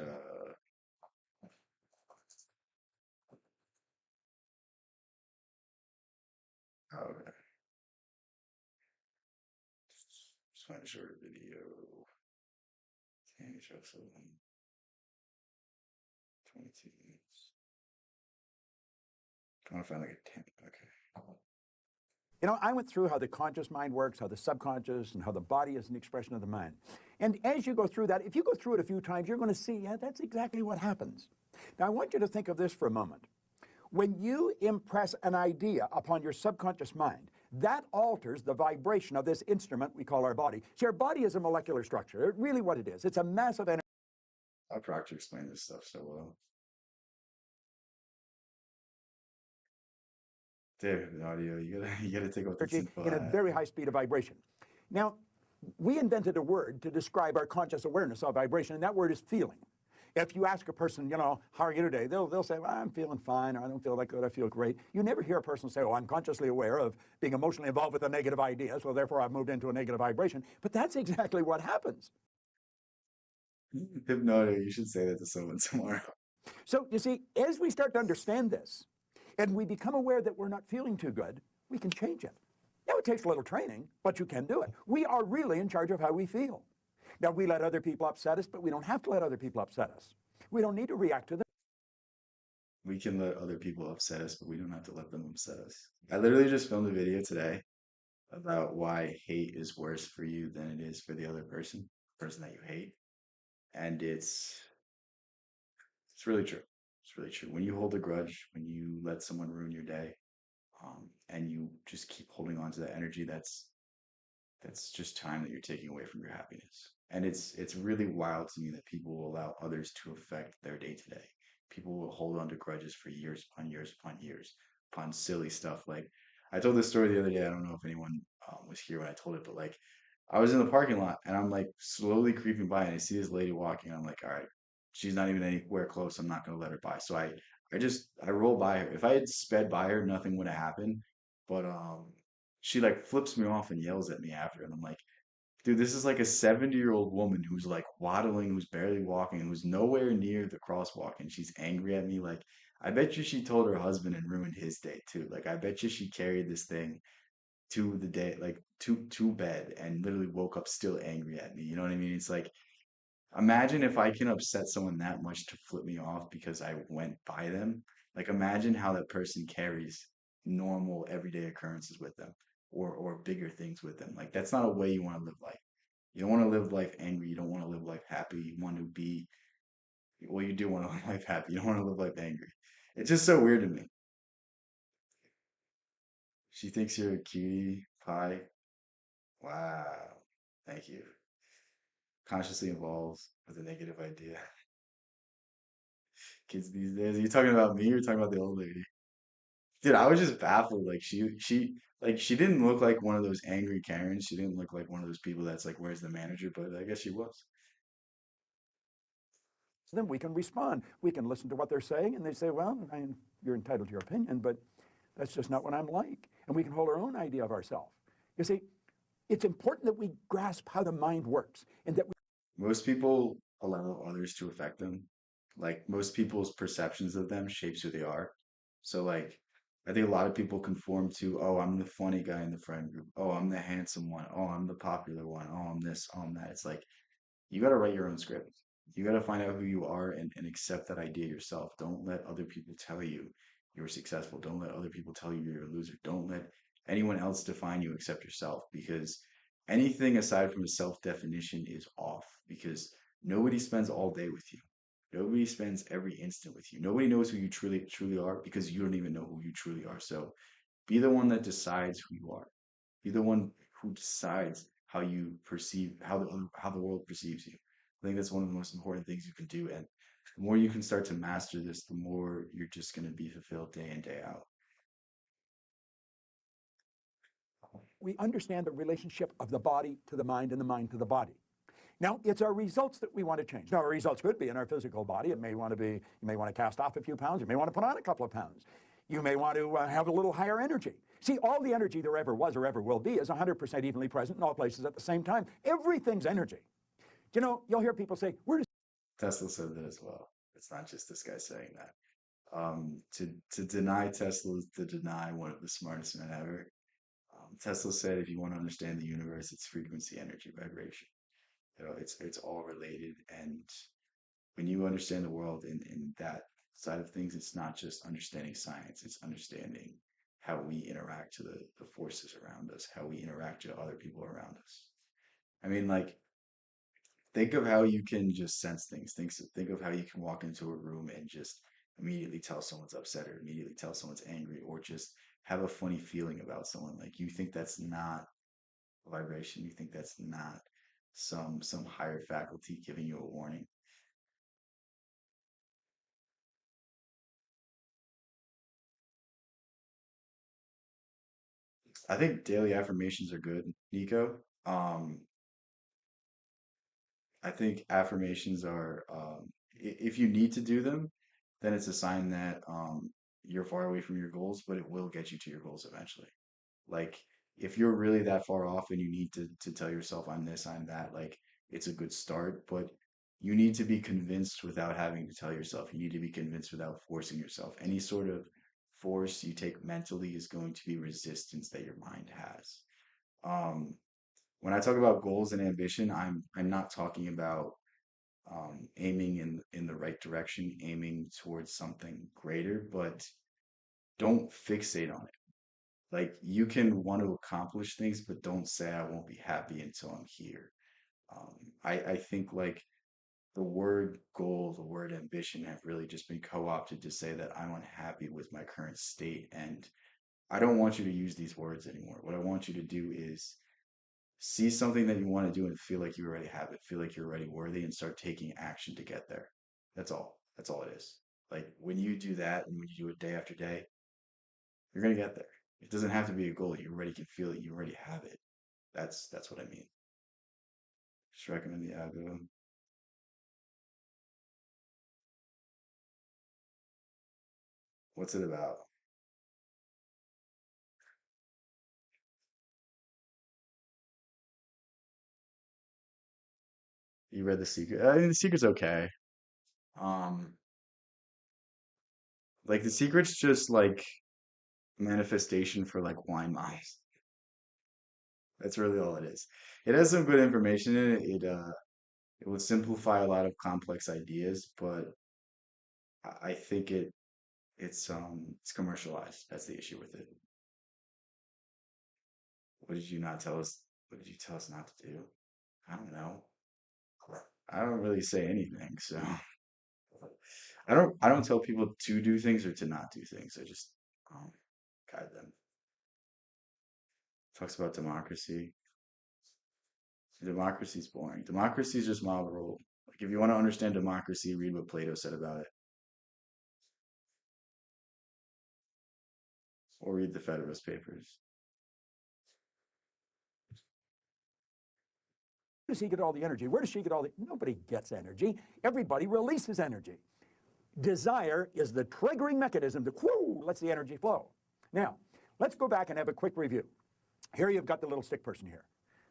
Okay. Just find a short video. Tammy Joseph, 22 minutes. I want to find like a 10. Okay. You know, I went through how the conscious mind works, how the subconscious, and how the body is an expression of the mind. And as you go through that, if you go through it a few times, you're going to see, yeah, that's exactly what happens. Now, I want you to think of this for a moment. When you impress an idea upon your subconscious mind, that alters the vibration of this instrument we call our body. See, our body is a molecular structure. Really what it is. It's a massive energy. How Proctor explained this stuff so well. David, audio, you gotta you gotta take out this Energy info. in a very high speed of vibration. Now, we invented a word to describe our conscious awareness of vibration, and that word is feeling. If you ask a person, how are you today? They'll say, well, I'm feeling fine, or I don't feel that good, I feel great. You never hear a person say, oh, I'm consciously aware of being emotionally involved with a negative idea, so therefore I've moved into a negative vibration. But that's exactly what happens. Hypnotic, you should say that to someone tomorrow. So you see, as we start to understand this, and we become aware that we're not feeling too good, we can change it. Now, it takes a little training, but you can do it. We are really in charge of how we feel. Now, we let other people upset us, but we don't have to let other people upset us. We don't need to react to them. We can let other people upset us, but we don't have to let them upset us. I literally just filmed a video today about why hate is worse for you than it is for the other person that you hate. And it's really true. It's really true. When you hold a grudge, when you let someone ruin your day, and you just keep holding on to that energy, that's just time that you're taking away from your happiness. And it's really wild to me that people will allow others to affect their day to day. People will hold on to grudges for years upon years upon years upon silly stuff. Like I told this story the other day. I don't know if anyone was here when I told it, but like I was in the parking lot and I'm like slowly creeping by and I see this lady walking. And I'm like, all right, she's not even anywhere close. I'm not gonna let her by. So I roll by her. If I had sped by her, nothing would have happened. But she like flips me off and yells at me after, and I'm like, dude, this is like a 70-year-old woman who's like waddling, who's barely walking, who's nowhere near the crosswalk, and she's angry at me. Like, I bet you she told her husband and ruined his day too. Like, I bet you she carried this thing to the day, like to bed, and literally woke up still angry at me. You know what I mean? It's like, imagine if I can upset someone that much to flip me off because I went by them. Like, imagine how that person carries normal everyday occurrences with them or bigger things with them. Like, that's not a way you want to live life. You don't want to live life angry. You don't want to live life happy. You want to be, well, you do want to live life happy. You don't want to live life angry. It's just so weird to me. She thinks you're a cutie pie. Wow. Thank you. Consciously involved with a negative idea. Kids these days. Are you talking about me or talking about the old lady? Dude, I was just baffled. Like she didn't look like one of those angry Karens. She didn't look like one of those people that's like, where's the manager? But I guess she was. Then we can respond. We can listen to what they're saying, and they say, well, you're entitled to your opinion, but that's just not what I'm like. And we can hold our own idea of ourselves. You see, it's important that we grasp how the mind works and that we Most people allow others to affect them. Like most people's perceptions of them shapes who they are. So like I think a lot of people conform to, oh, I'm the funny guy in the friend group. Oh, I'm the handsome one. Oh, I'm the popular one. Oh, I'm this, oh, I'm that. It's like you got to write your own script. You got to find out who you are and accept that idea yourself. Don't let other people tell you you're successful. Don't let other people tell you you're a loser. Don't let anyone else define you except yourself because anything aside from a self definition is off because nobody spends all day with you. Nobody spends every instant with you. Nobody knows who you truly are because you don't even know who you truly are. So be the one that decides who you are. Be the one who decides how you perceive how the world perceives you. I think that's one of the most important things you can do. And the more you can start to master this, the more you're just going to be fulfilled day in, day out. we understand the relationship of the body to the mind and the mind to the body. Now, it's our results that we want to change. Now, our results could be in our physical body. It may want to be, you may want to cast off a few pounds. You may want to put on a couple of pounds. You may want to have a little higher energy. See, all the energy there ever was or ever will be is 100% evenly present in all places at the same time. Everything's energy. You know, you'll hear people say, where does Tesla said that as well. It's not just this guy saying that. To deny Tesla is to deny one of the smartest men ever. Tesla said, if you want to understand the universe, it's frequency, energy, vibration. You know, it's all related. And when you understand the world in that side of things, it's not just understanding science, it's understanding how we interact to the forces around us, how we interact to other people around us. I mean, like, think of how you can just sense things. Think of how you can walk into a room and just immediately tell someone's upset or immediately tell someone's angry or just have a funny feeling about someone. Like you think that's not a vibration, you think that's not some higher faculty giving you a warning. I think daily affirmations are good, Nico. Um, I think affirmations are, if you need to do them, then it's a sign that you're far away from your goals, but it will get you to your goals eventually. Like if you're really that far off and you need to tell yourself I'm this, I'm that, like it's a good start, but you need to be convinced without having to tell yourself. You need to be convinced without forcing yourself. Any sort of force you take mentally is going to be resistance that your mind has. Um, when I talk about goals and ambition, I'm not talking about aiming in the right direction, aiming towards something greater, but don't fixate on it. Like you can want to accomplish things, but don't say I won't be happy until I'm here. I think like the word goal, the word ambition have really just been co-opted to say that I'm unhappy with my current state. And I don't want you to use these words anymore. What I want you to do is see something that you want to do and feel like you already have it, feel like you're already worthy and start taking action to get there. That's all. That's all it is. Like when you do that and when you do it day after day, you're gonna get there. It doesn't have to be a goal. You already can feel it. You already have it. That's what I mean. Just recommend the algorithm. What's it about? You read The Secret? I mean, The Secret's okay. Um, like The Secret's just like manifestation for like wine lies. That's really all it is. It has some good information in it. It would simplify a lot of complex ideas, but I think it's commercialized. That's the issue with it. What did you not tell us? What did you tell us not to do? I don't know. I don't really say anything, so I don't tell people to do things or to not do things. I just um, guide them. Talks about democracy. Democracy's boring. Democracy is just mob rule. Like if you want to understand democracy, read what Plato said about it, or read the Federalist Papers. Where does he get all the energy? Where does she get all the? Nobody gets energy. Everybody releases energy. Desire is the triggering mechanism that whoo, lets the energy flow. Now, let's go back and have a quick review. Here you've got the little stick person here.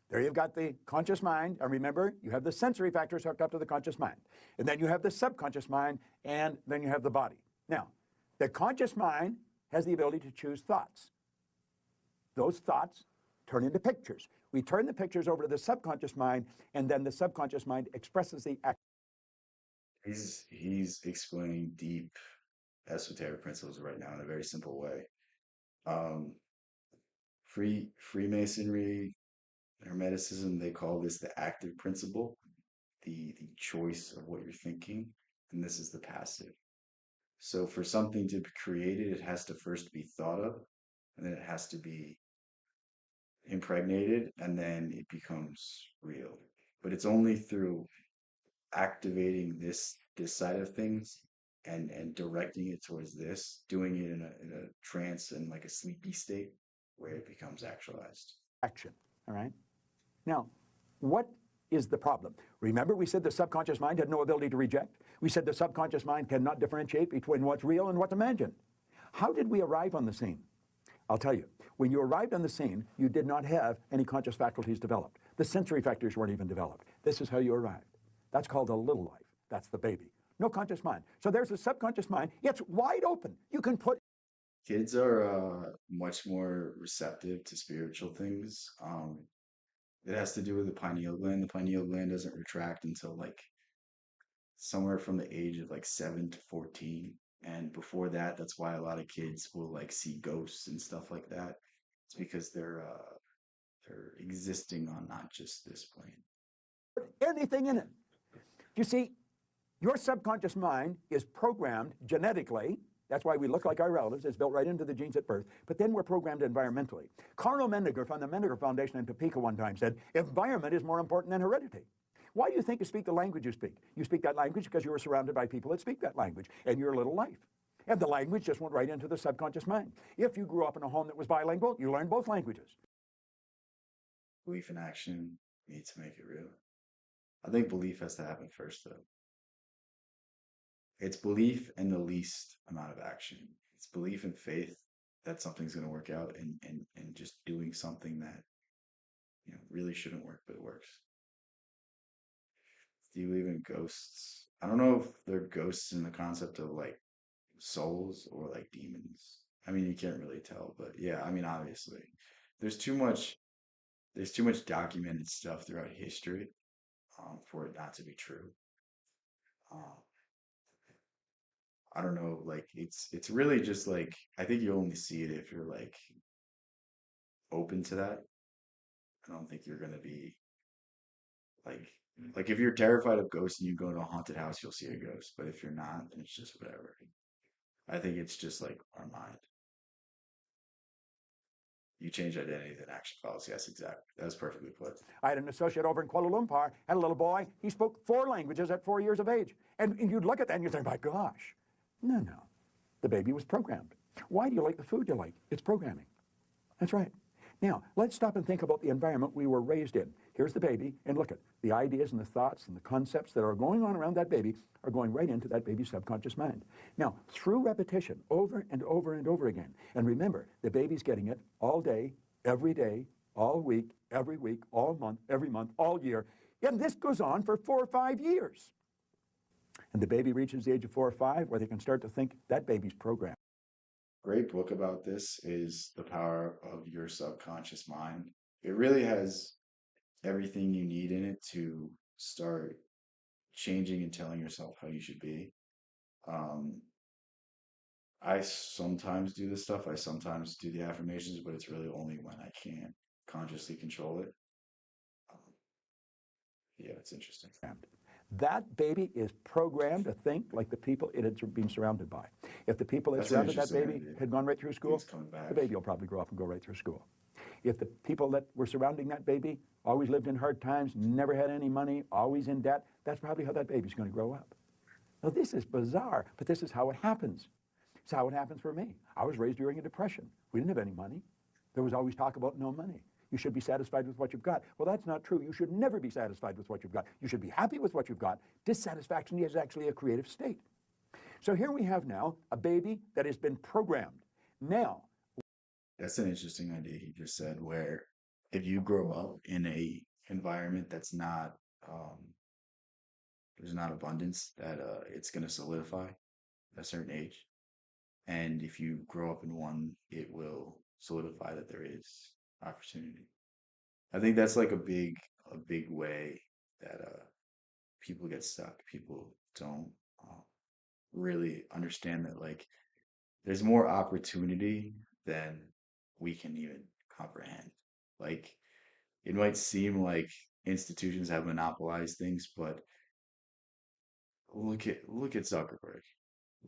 There you've got the conscious mind, and remember, you have the sensory factors hooked up to the conscious mind. And then you have the subconscious mind, and then you have the body. Now, the conscious mind has the ability to choose thoughts. Those thoughts turn into pictures. We turn the pictures over to the subconscious mind, and then the subconscious mind expresses the act. He's explaining deep esoteric principles right now in a very simple way. Um, Freemasonry, Hermeticism, they call this the active principle, the choice of what you're thinking, and this is the passive. So for something to be created, it has to first be thought of, and then it has to be impregnated, and then it becomes real. But it's only through activating this side of things and directing it towards this, doing it in a trance and like a sleepy state where it becomes actualized. Action, all right? Now, what is the problem? Remember we said the subconscious mind had no ability to reject? We said the subconscious mind cannot differentiate between what's real and what's imagined. How did we arrive on the scene? I'll tell you, when you arrived on the scene, you did not have any conscious faculties developed. The sensory factors weren't even developed. This is how you arrived. That's called a little life. That's the baby. No conscious mind. So there's the subconscious mind. It's wide open. You can put. Kids are much more receptive to spiritual things. It has to do with the pineal gland. The pineal gland doesn't retract until like somewhere from the age of like 7 to 14. And before that, that's why a lot of kids will like see ghosts and stuff like that. It's because they're existing on not just this plane. Anything in it. You see, your subconscious mind is programmed genetically. That's why we look like our relatives. It's built right into the genes at birth. But then we're programmed environmentally. Carlo Mendiger from the Mendiger Foundation in Topeka one time said, environment is more important than heredity. Why do you think you speak the language you speak? You speak that language because you were surrounded by people that speak that language in your little life. And the language just went right into the subconscious mind. If you grew up in a home that was bilingual, you learned both languages. belief in action need to make it real. I think belief has to happen first, though. It's belief and the least amount of action. It's belief and faith that something's going to work out, and just doing something that really shouldn't work, but it works. Do you believe in ghosts? I don't know if they're ghosts in the concept of like souls or like demons. I mean, you can't really tell, but yeah, I mean, obviously, there's too much there's too much documented stuff throughout history for it not to be true. Um, I don't know, like it's really just like I think you only see it if you're like open to that. I don't think you're gonna be like if you're terrified of ghosts and you go to a haunted house, you'll see a ghost. But if you're not, then it's just whatever. I think it's just like our mind. You change identity, then action follows. Yes, exactly. That's perfectly put. I had an associate over in Kuala Lumpur, had a little boy. He spoke 4 languages at 4 years of age. And you'd look at that and you'd think, my gosh. No, no. The baby was programmed. Why do you like the food you like? It's programming. That's right. Now, let's stop and think about the environment we were raised in. Here's the baby, and look at the ideas and the thoughts and the concepts that are going on around that baby are going right into that baby's subconscious mind. Now, through repetition, over and over and over again, and remember, the baby's getting it all day, all week, every week, all month, every month, all year, and this goes on for 4 or 5 years. And the baby reaches the age of 4 or 5 where they can start to think that baby's programmed. Great book about this is The Power of Your Subconscious Mind. It really has everything you need in it to start changing and telling yourself how you should be. Um, I sometimes do this stuff. I sometimes do the affirmations, but it's really only when I can't consciously control it. Um, yeah, it's interesting. That baby is programmed to think like the people it had been surrounded by. If the people that That's an surrounded that interesting baby idea. had gone right through school, It's coming back. the baby will probably grow up and go right through school. If the people that were surrounding that baby always lived in hard times, never had any money, always in debt, that's probably how that baby's going to grow up. Now, this is bizarre, but this is how it happens. It's how it happens for me. I was raised during a depression. We didn't have any money. There was always talk about no money. You should be satisfied with what you've got. Well, that's not true. You should never be satisfied with what you've got. You should be happy with what you've got. Dissatisfaction is actually a creative state. So here we have now a baby that has been programmed. Now, That's an interesting idea he just said, where if you grow up in a environment that's not there's not abundance, that it's going to solidify at a certain age. And if you grow up in one, it will solidify that there is opportunity. I think that's like a big way that people get stuck. People don't really understand that like there's more opportunity than we can even comprehend. Like it might seem like institutions have monopolized things, but look at Zuckerberg,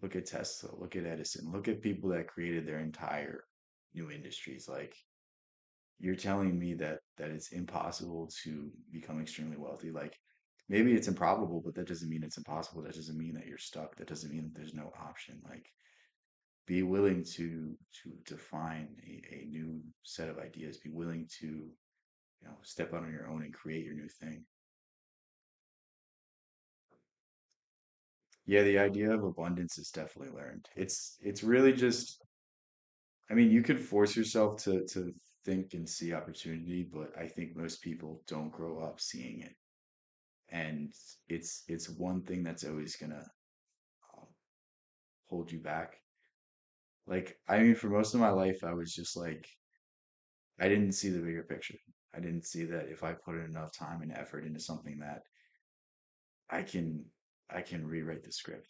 look at Tesla, look at Edison, look at people that created their entire new industries. Like you're telling me that it's impossible to become extremely wealthy. Like maybe it's improbable, but that doesn't mean it's impossible. That doesn't mean that you're stuck. That doesn't mean that there's no option. Like be willing to define a new set of ideas. Be willing to step out on your own and create your new thing. Yeah, the idea of abundance is definitely learned. It's really just I mean, you could force yourself to think and see opportunity, but I think most people don't grow up seeing it. And it's one thing that's always gonna um, hold you back. Like, I mean, for most of my life, I was just like, I didn't see the bigger picture. I didn't see that if I put in enough time and effort into something that I can I can rewrite the script.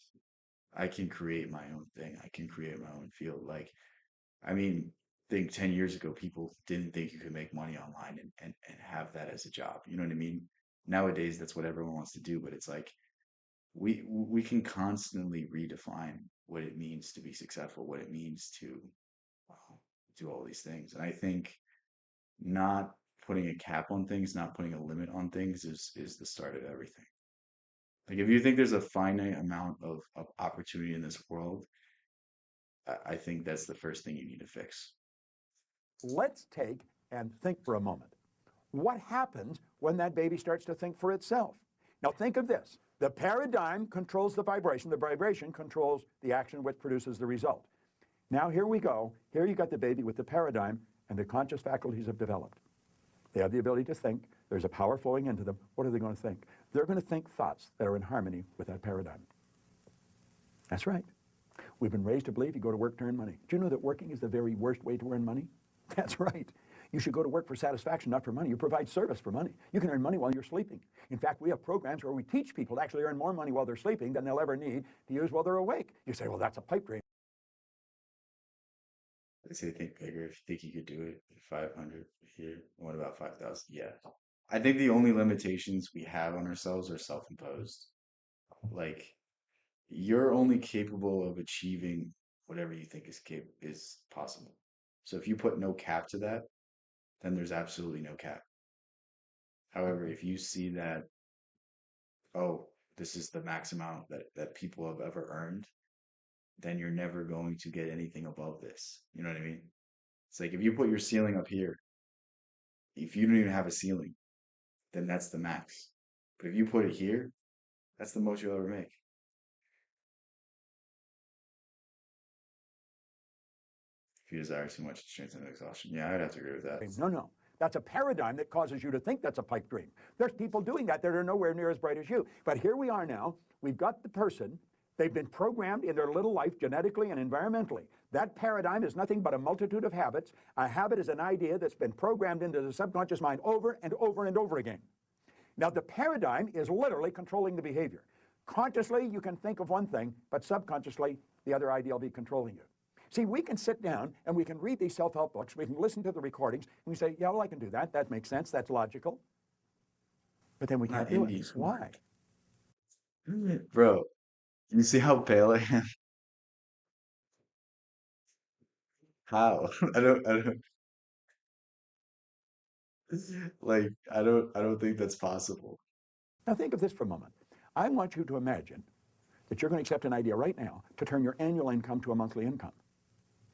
I can create my own thing. I can create my own field. Like, I mean, think 10 years ago, people didn't think you could make money online and have that as a job. You know what I mean? Nowadays, that's what everyone wants to do, but it's like we can constantly redefine what it means to be successful, what it means to uh, do all these things. And I think not putting a cap on things, not putting a limit on things is the start of everything. Like if you think there's a finite amount of opportunity in this world, I think that's the first thing you need to fix. let's take and think for a moment. what happens when that baby starts to think for itself? Now think of this. The paradigm controls the vibration controls the action which produces the result. Now here we go. Here you got the baby with the paradigm, and the conscious faculties have developed. They have the ability to think. There's a power flowing into them. What are they going to think? They're going to think thoughts that are in harmony with that paradigm. That's right. We've been raised to believe you go to work to earn money. Do you know that working is the very worst way to earn money? That's right. You should go to work for satisfaction, not for money. You provide service for money. You can earn money while you're sleeping. In fact, we have programs where we teach people to actually earn more money while they're sleeping than they'll ever need to use while they're awake. You say, well, that's a pipe dream. I say think bigger. If you think you could do it, 500 here. What about 5,000? Yeah. I think the only limitations we have on ourselves are self-imposed. Like, you're only capable of achieving whatever you think is possible. So if you put no cap to that, then there's absolutely no cap. However, if you see that, oh, this is the max amount that people have ever earned, then you're never going to get anything above this. You know what I mean? It's like if you put your ceiling up here, if you don't even have a ceiling, then that's the max. But if you put it here, that's the most you'll ever make. If you desire too much, strength and exhaustion. Yeah, I'd have to agree with that. No. That's a paradigm that causes you to think that's a pipe dream. There's people doing that that are nowhere near as bright as you. But here we are now. We've got the person. They've been programmed in their little life genetically and environmentally. That paradigm is nothing but a multitude of habits. A habit is an idea that's been programmed into the subconscious mind over and over and over again. Now, the paradigm is literally controlling the behavior. Consciously, you can think of one thing, but subconsciously, the other idea will be controlling you. See, we can sit down and we can read these self-help books, we can listen to the recordings, and we say, yeah, well, I can do that. That makes sense. That's logical. But then we can't do it. Why? Bro, you see how pale I am? How? I don't like I don't think that's possible. Now think of this for a moment. I want you to imagine that you're going to accept an idea right now to turn your annual income to a monthly income.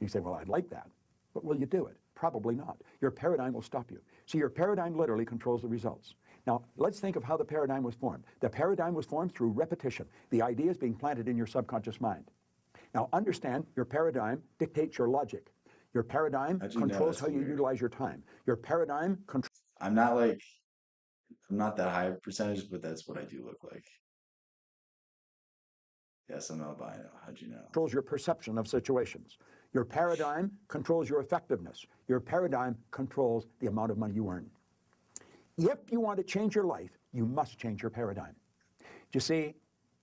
You say, well, I'd like that. But will you do it? Probably not. Your paradigm will stop you. See, your paradigm literally controls the results. Now, let's think of how the paradigm was formed. The paradigm was formed through repetition. The idea is being planted in your subconscious mind. Now, understand, your paradigm dictates your logic. Your paradigm controls how you utilize your time. Your paradigm controls... I'm not that high of a percentage, but that's what I do look like. Yes, I'm albino. How'd you know? Controls your perception of situations. Your paradigm controls your effectiveness. Your paradigm controls the amount of money you earn. If you want to change your life, you must change your paradigm. You see,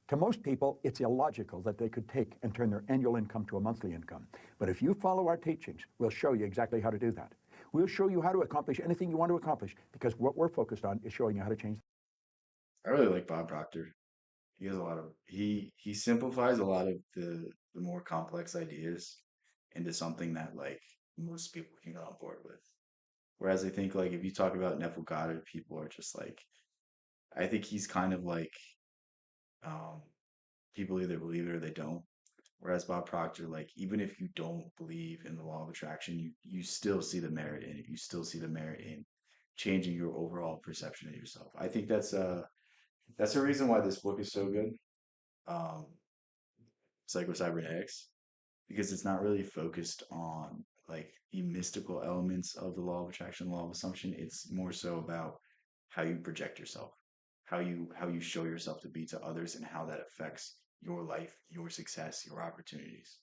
to most people, it's illogical that they could take and turn their annual income to a monthly income. But if you follow our teachings, we'll show you exactly how to do that. We'll show you how to accomplish anything you want to accomplish, because what we're focused on is showing you how to change. I really like Bob Proctor. He has a lot of he simplifies a lot of the more complex ideas into something that like most people can get on board with. Whereas I think like if you talk about Neville Goddard, people are just like I think he's kind of like um people either believe it or they don't. Whereas Bob Proctor, like even if you don't believe in the law of attraction, you still see the merit in it. You still see the merit in changing your overall perception of yourself. I think that's the reason why this book is so good. Um, Psycho-Cybernetics, because it's not really focused on like the mystical elements of the law of attraction, law of assumption. It's more so about how you project yourself, how you show yourself to be to others, and how that affects your life, your success, your opportunities.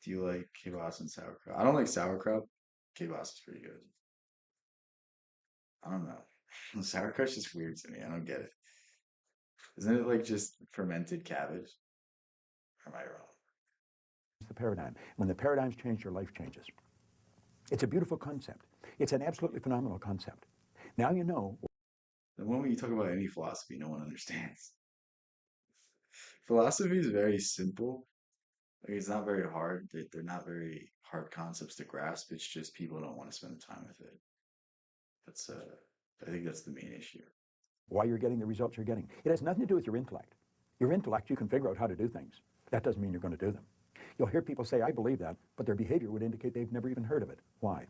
Do you like kibas and sauerkraut? I don't like sauerkraut. Kibas is pretty good. I don't know. Sauerkraut's just weird to me. I don't get it. Isn't it like just fermented cabbage? Or am I wrong? The paradigm. When the paradigms change, your life changes. It's a beautiful concept. It's an absolutely phenomenal concept. Now you know. The moment you talk about any philosophy, no one understands. Philosophy is very simple. Like it's not very hard. They're not very hard concepts to grasp. It's just people don't want to spend the time with it. That's I think that's the main issue. Why you're getting the results you're getting. It has nothing to do with your intellect. Your intellect, you can figure out how to do things. That doesn't mean you're going to do them. You'll hear people say, I believe that, but their behavior would indicate they've never even heard of it. Why?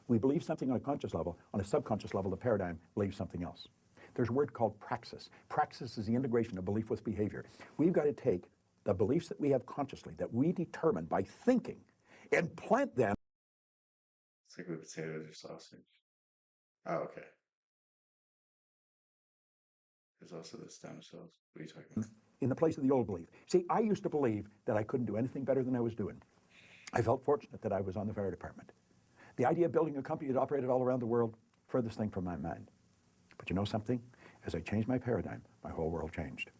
We believe something on a conscious level. On a subconscious level, the paradigm believes something else. There's a word called praxis. Praxis is the integration of belief with behavior. We've got to take the beliefs that we have consciously, that we determine by thinking, and plant them. It's like with potatoes or sausage. Oh, okay. There's also the stem cells. What are you talking about? In the place of the old belief. See, I used to believe that I couldn't do anything better than I was doing. I felt fortunate that I was on the fire department. The idea of building a company that operated all around the world, furthest thing from my mind. But you know something? As I changed my paradigm, my whole world changed.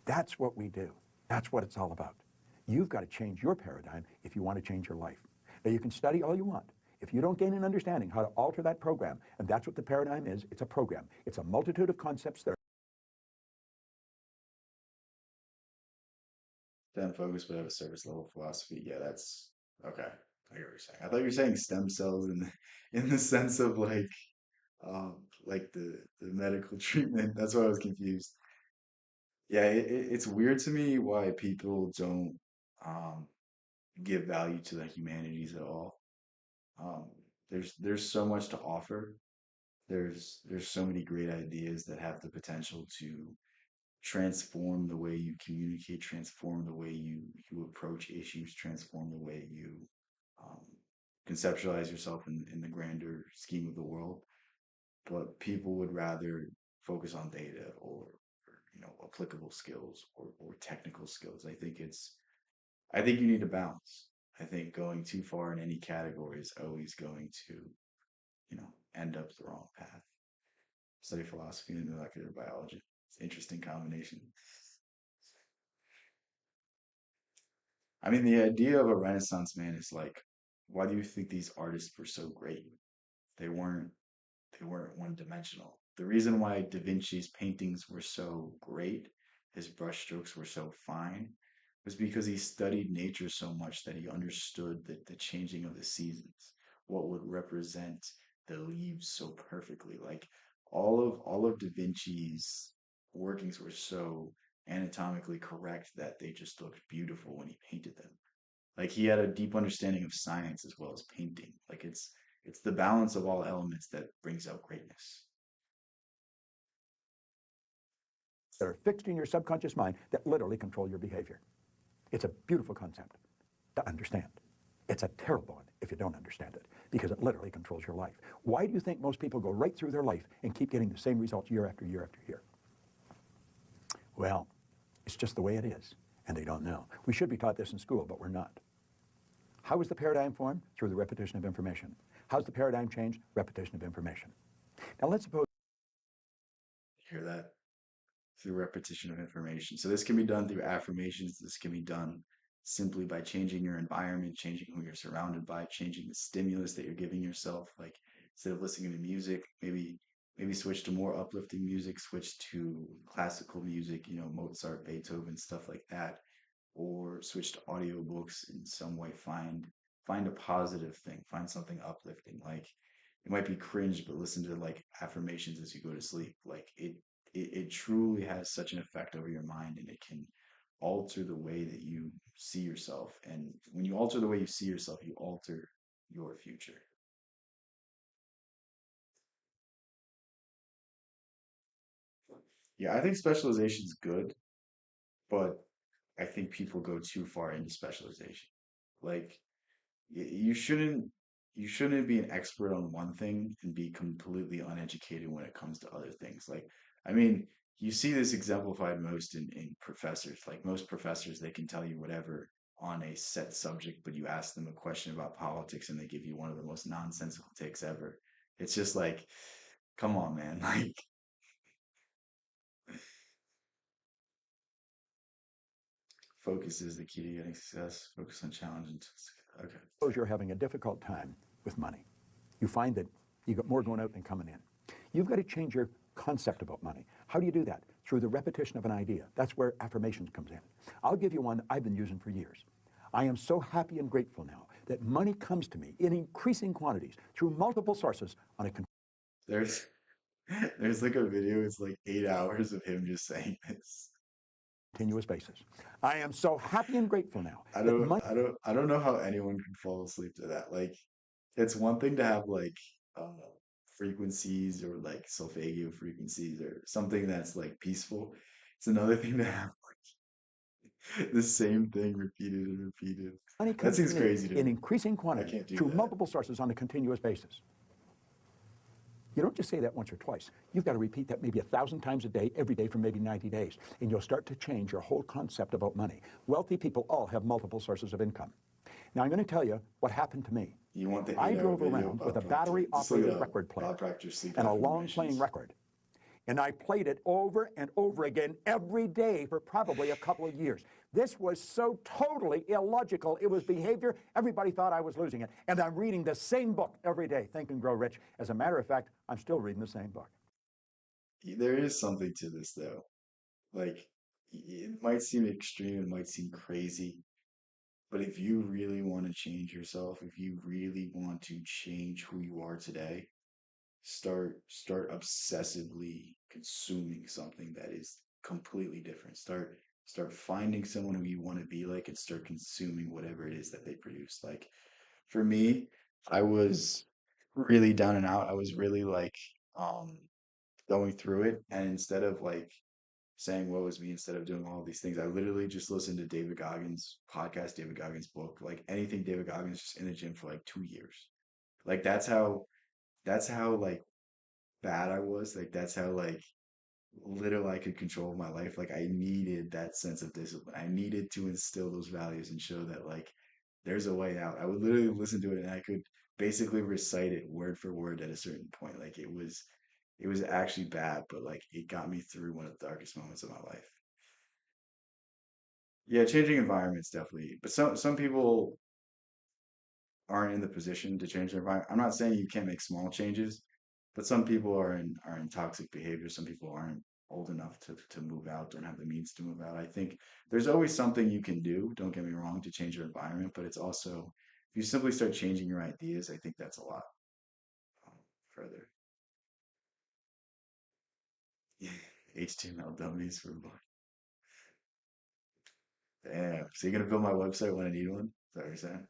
That's what we do. That's what it's all about. You've got to change your paradigm if you want to change your life. Now, you can study all you want. If you don't gain an understanding how to alter that program, and that's what the paradigm is, it's a program. It's a multitude of concepts that are Stem focus, but have a service level philosophy. Yeah, that's okay. I get what you're saying. I thought you were saying stem cells in in the sense of like the medical treatment. That's why I was confused. Yeah, it's weird to me why people don't um give value to the humanities at all. Um, there's so much to offer. There's so many great ideas that have the potential to transform the way you communicate, transform the way you approach issues, transform the way you um, conceptualize yourself in the grander scheme of the world. But people would rather focus on data or applicable skills or technical skills. I think you need a balance. I think going too far in any category is always going to end up the wrong path. Study philosophy and molecular biology. It's an interesting combination. I mean, the idea of a Renaissance man is like, why do you think these artists were so great? They weren't they weren't one dimensional. The reason why Da Vinci's paintings were so great, his brushstrokes were so fine, was because he studied nature so much that he understood the changing of the seasons, what would represent the leaves so perfectly. Like all of Da Vinci's workings were so anatomically correct that they just looked beautiful when he painted them. Like he had a deep understanding of science as well as painting. Like it's the balance of all elements that brings out greatness. that are fixed in your subconscious mind that literally control your behavior. It's a beautiful concept to understand. It's a terrible one if you don't understand it, because it literally controls your life. Why do you think most people go right through their life and keep getting the same results year after year after year? Well, it's just the way it is, and they don't know. We should be taught this in school, but we're not. How is the paradigm formed? Through the repetition of information. How's the paradigm changed? Repetition of information. Now let's suppose Hear that? Through repetition of information. So this can be done through affirmations. This can be done simply by changing your environment, changing who you're surrounded by, changing the stimulus that you're giving yourself. Like instead of listening to music, maybe switch to more uplifting music, switch to classical music, Mozart, Beethoven, stuff like that, or switch to audiobooks in some way. Find a positive thing, find something uplifting. Like it might be cringe, but listen to like affirmations as you go to sleep. Like it truly has such an effect over your mind, and it can alter the way that you see yourself. And when you alter the way you see yourself, you alter your future. Yeah, I think specialization is good, but I think people go too far into specialization. Like you shouldn't be an expert on one thing and be completely uneducated when it comes to other things. Like, I mean, you see this exemplified most in professors. Like most professors, they can tell you whatever on a set subject, but you ask them a question about politics and they give you one of the most nonsensical takes ever. It's just like, come on, man. Like, focus is the key to getting success. Focus on challenge and okay. you're having a difficult time with money. You find that you got more going out than coming in. You've got to change your concept about money. How do you do that? Through the repetition of an idea. That's where affirmations comes in. I'll give you one I've been using for years. I am so happy and grateful now that money comes to me in increasing quantities through multiple sources on a There's there's like a video, it's like 8 hours of him just saying this. continuous basis. I am so happy and grateful now I that don't, money I don't, I don't know how anyone can fall asleep to that. Like, it's one thing to have like frequencies or like solfeggio frequencies or something that's like peaceful. It's another thing to have the same thing repeated and repeated. That comes to seems me crazy to in me. increasing I quantity can't do through that. multiple sources on a continuous basis. You don't just say that once or twice. You've got to repeat that maybe 1,000 times a day, every day for maybe 90 days. And you'll start to change your whole concept about money. Wealthy people all have multiple sources of income. Now, I'm going to tell you what happened to me. You want the I 8 hour drove video around with Bob a Proctor. Just look it battery-operated up. record player Bob Proctor sleep and a long playing affirmations. record. And I played it over and over again every day for probably a couple of years. This was so totally illogical. It was behavior. Everybody thought I was losing it. And I'm reading the same book every day, Think and Grow Rich. As a matter of fact, I'm still reading the same book. There is something to this though. Like, it might seem extreme, it might seem crazy, but if you really want to change yourself, if you really want to change who you are today, start obsessively consuming something that is completely different. Start finding someone who you want to be like and start consuming whatever it is that they produce. Like for me, I was really down and out. I was really like um going through it, and instead of like saying what was me, instead of doing all these things, I literally just listened to David Goggins podcast, David Goggins book, like anything David Goggins, just in the gym for like 2 years. Like that's how like bad I was. Like that's how like little I could control my life. Like I needed that sense of discipline. I needed to instill those values and show that like there's a way out. I would literally listen to it and I could basically recite it word for word at a certain point. Like it was actually bad, but like it got me through one of the darkest moments of my life. Yeah, changing environments definitely. But some people aren't in the position to change their environment. I'm not saying you can't make small changes, but some people are in toxic behavior. Some people aren't old enough to move out, don't have the means to move out. I think there's always something you can do, don't get me wrong, to change your environment, but it's also if you simply start changing your ideas, I think that's a lot further. HTML dummies for fun. Damn. So you're gonna build my website when I need one? Is that what you're saying?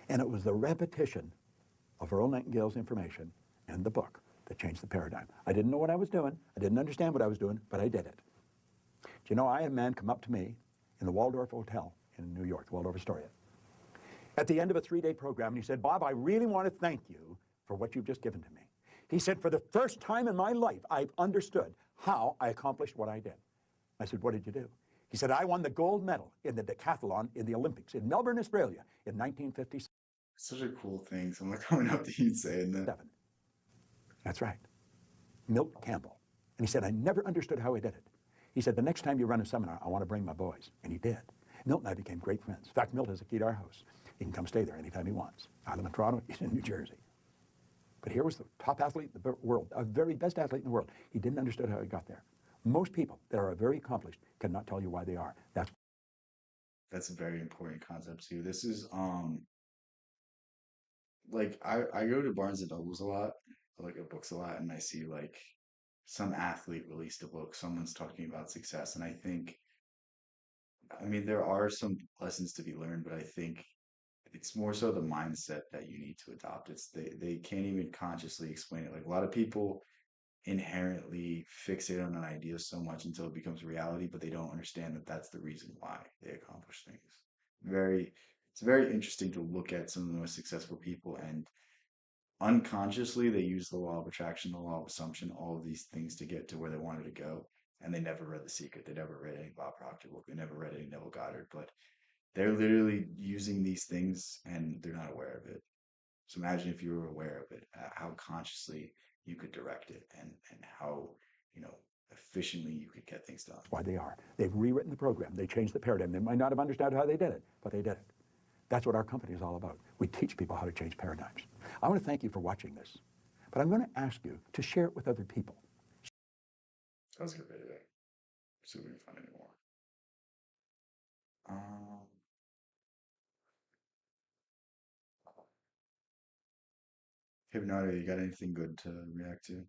And it was the repetition of Earl Nightingale's information and the book that changed the paradigm. I didn't know what I was doing. I didn't understand what I was doing, but I did it. Do you know, I had a man come up to me in the Waldorf Hotel in New York, the Waldorf Astoria, at the end of a 3-day program, and he said, Bob, I really want to thank you for what you've just given to me. He said, for the first time in my life, I've understood how I accomplished what I did. I said, what did you do? He said, I won the gold medal in the decathlon in the Olympics in Melbourne, Australia in 1957. Such a cool thing. Someone coming up to you and saying that. That's right. Milt Campbell. And he said, I never understood how he did it. He said, the next time you run a seminar, I want to bring my boys. And he did. Milt and I became great friends. In fact, Milt has a key to our house. He can come stay there anytime he wants. I live in Toronto, he's in New Jersey. But here was the top athlete in the world, a very best athlete in the world. He didn't understand how he got there. Most people that are very accomplished cannot tell you why they are. That's a very important concept too. This is like I go to Barnes and Nobles a lot. I look at books a lot and I see like some athlete released a book, someone's talking about success. And I think, I mean, there are some lessons to be learned, but I think it's more so the mindset that you need to adopt. It's they can't even consciously explain it. Like a lot of people inherently fixate on an idea so much until it becomes reality, but they don't understand that that's the reason why they accomplish things. Very, it's very interesting to look at some of the most successful people and unconsciously they use the law of attraction, the law of assumption, all of these things to get to where they wanted to go. And they never read The Secret. They never read any Bob Proctor book. They never read any Neville Goddard, but they're literally using these things and they're not aware of it. So imagine if you were aware of it, how consciously you could direct it and how, you know, efficiently you could get things done. Why they are. They've rewritten the program. They changed the paradigm. They might not have understood how they did it, but they did it. That's what our company is all about. We teach people how to change paradigms. I want to thank you for watching this, but I'm going to ask you to share it with other people. That was a good video. See if we can find any more. Um, Hypnotic, you got anything good to react to?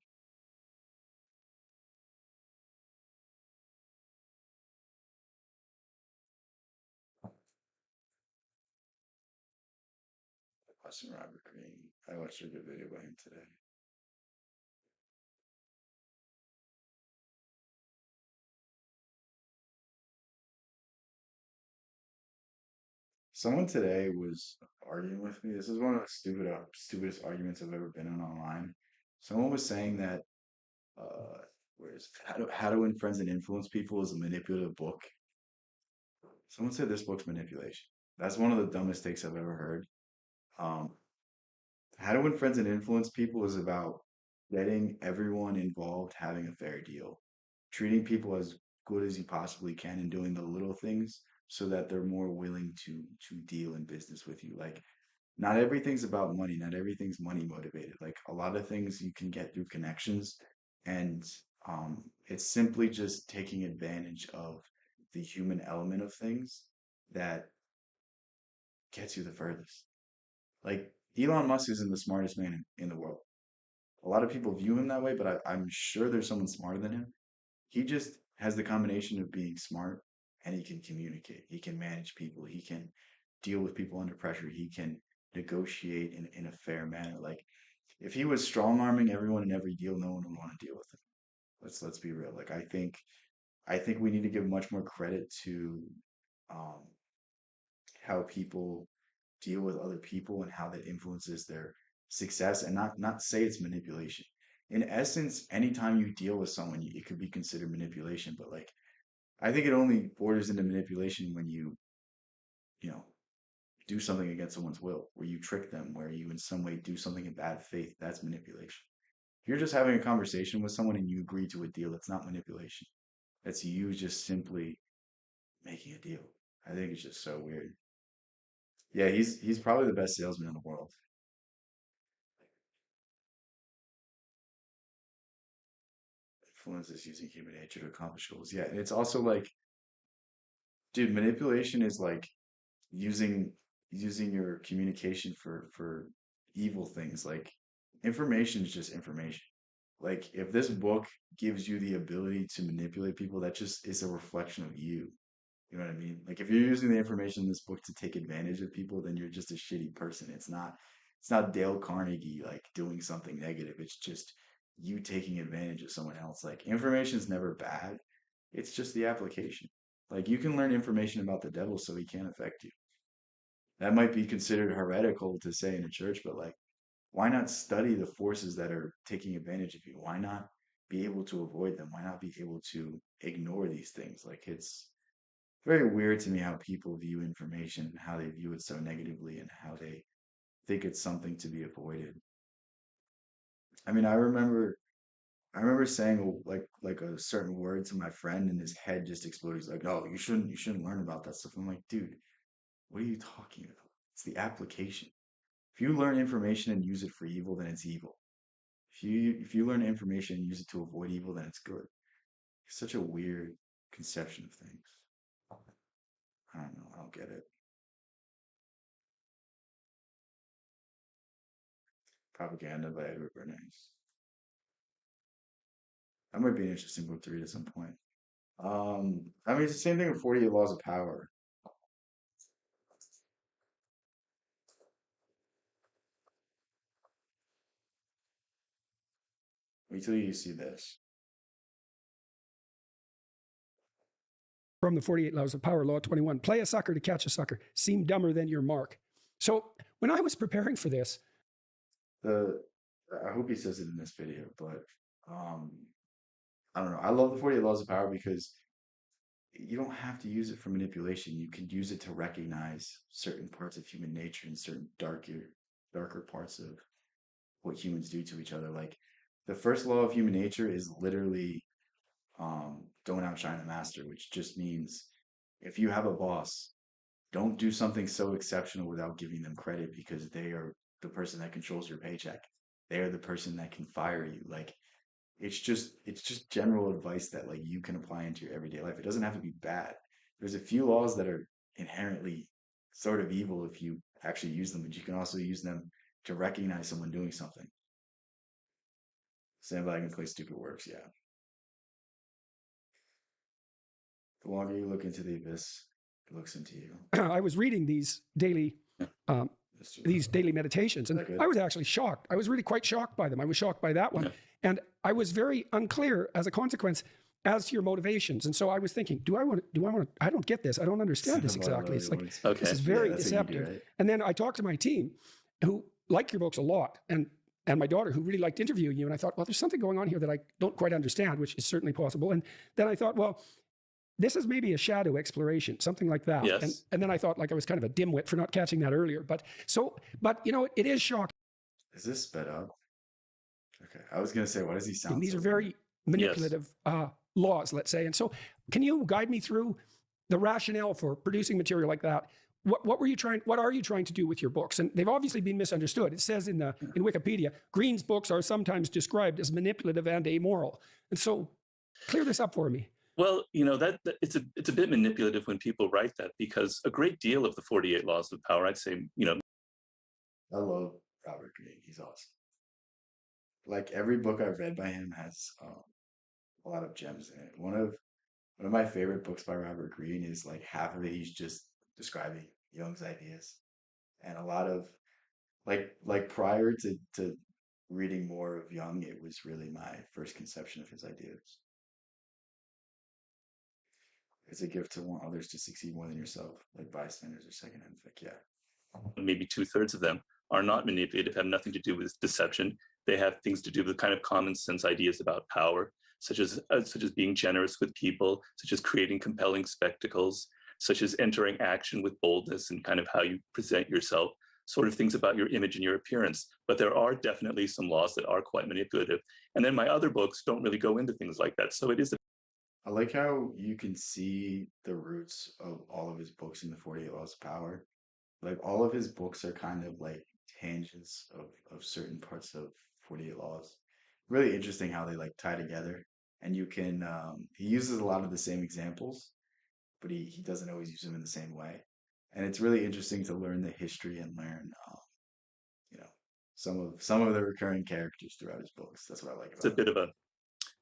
Watching Robert Greene. I watched a good video by him today. Someone today was arguing with me. This is one of the stupidest arguments I've ever been in online. Someone was saying that where's How to Win Friends and Influence People is a manipulative book. Someone said this book's manipulation. That's one of the dumbest takes I've ever heard. Um, How to Win Friends and Influence People is about getting everyone involved having a fair deal, treating people as good as you possibly can, and doing the little things so that they're more willing to deal in business with you. Like, not everything's about money. Not everything's money motivated. Like, a lot of things you can get through connections, and it's simply just taking advantage of the human element of things that gets you the furthest. Like, Elon Musk isn't the smartest man in the world. A lot of people view him that way, but I'm sure there's someone smarter than him. He just has the combination of being smart, and he can communicate. He can manage people. He can deal with people under pressure. He can negotiate in a fair manner. Like, if he was strong arming everyone in every deal, no one would want to deal with him. Let's be real. Like, I think we need to give much more credit to um, how people deal with other people and how that influences their success, and not say it's manipulation. In essence, anytime you deal with someone, it could be considered manipulation, but like, I think it only borders into manipulation when you know, do something against someone's will, where you trick them, where you in some way do something in bad faith. That's manipulation. If you're just having a conversation with someone and you agree to a deal, that's not manipulation. That's you just simply making a deal. I think it's just so weird. Yeah, he's probably the best salesman in the world. Influences using human nature to accomplish goals. Yeah, and it's also like, dude, manipulation is like using your communication for evil things. Like, information is just information. Like, if this book gives you the ability to manipulate people, that just is a reflection of you. You know what I mean? Like, if you're using the information in this book to take advantage of people, then you're just a shitty person. It's not Dale Carnegie like doing something negative. It's just you taking advantage of someone else. Like, information is never bad. It's just the application. Like, you can learn information about the devil so he can't affect you. That might be considered heretical to say in a church, but like, why not study the forces that are taking advantage of you? Why not be able to avoid them? Why not be able to ignore these things? Like, it's very weird to me how people view information, how they view it so negatively, and how they think it's something to be avoided. I mean, I remember saying like a certain word to my friend, and his head just exploded. He's like, "No, you shouldn't learn about that stuff." I'm like, "Dude, what are you talking about? It's the application. If you learn information and use it for evil, then it's evil. If you learn information and use it to avoid evil, then it's good." It's such a weird conception of things. I don't know. I don't get it. Propaganda by Edward Bernays. That might be an interesting book to read at some point. I mean, it's the same thing with 48 Laws of Power. Wait till you see this. From the 48 Laws of Power, Law 21, play a sucker to catch a sucker. Seem dumber than your mark. So when I was preparing for this, The I hope he says it in this video, but um, I don't know. I love the 48 Laws of Power because you don't have to use it for manipulation. You can use it to recognize certain parts of human nature and certain darker parts of what humans do to each other. Like, the first law of human nature is literally don't outshine the master, which just means if you have a boss, don't do something so exceptional without giving them credit, because they are the person that controls your paycheck. They are the person that can fire you. Like, it's just general advice that like you can apply into your everyday life. It doesn't have to be bad. There's a few laws that are inherently sort of evil if you actually use them, but you can also use them to recognize someone doing something. Sandbagging can play stupid works, yeah. The longer you look into the abyss, it looks into you. I was reading these daily these daily meditations. And I was actually shocked. I was really quite shocked by them. I was shocked by that one. And I was very unclear as a consequence as to your motivations. And so I was thinking, I don't get this. I don't understand this exactly. It's like, this is very deceptive. Right? And then I talked to my team who like your books a lot. And my daughter, who really liked interviewing you. And I thought, well, there's something going on here that I don't quite understand, which is certainly possible. And then I thought, well, this is maybe a shadow exploration, something like that. Yes. And then I thought, like, I was kind of a dimwit for not catching that earlier. But you know, it is shocking. Is this sped up? Okay. I was going to say, why does he sound These so are very manipulative laws, let's say. And so can you guide me through the rationale for producing material like that? What are you trying to do with your books? And they've obviously been misunderstood. It says in Wikipedia, Green's books are sometimes described as manipulative and amoral. And so clear this up for me. Well, you know, that it's a bit manipulative when people write that, because a great deal of the 48 Laws of Power, I'd say, you know. I love Robert Greene. He's awesome. Like, every book I've read by him has a lot of gems in it. One of my favorite books by Robert Greene is, like, half of it he's just describing Jung's ideas, and a lot of like prior to reading more of Jung, it was really my first conception of his ideas. It's a gift to want others to succeed more than yourself, like bystanders or secondhand. Like, yeah. Maybe 2/3 of them are not manipulative, have nothing to do with deception. They have things to do with kind of common sense ideas about power, such as being generous with people, such as creating compelling spectacles, such as entering action with boldness and kind of how you present yourself, sort of things about your image and your appearance. But there are definitely some laws that are quite manipulative. And then my other books don't really go into things like that. So it is. I like how you can see the roots of all of his books in the 48 Laws of Power. Like, all of his books are kind of like tangents of certain parts of 48 Laws. Really interesting how they like tie together. And you can, he uses a lot of the same examples, but he doesn't always use them in the same way. And it's really interesting to learn the history and learn, you know, some of the recurring characters throughout his books. That's what I like about it. It's a bit of a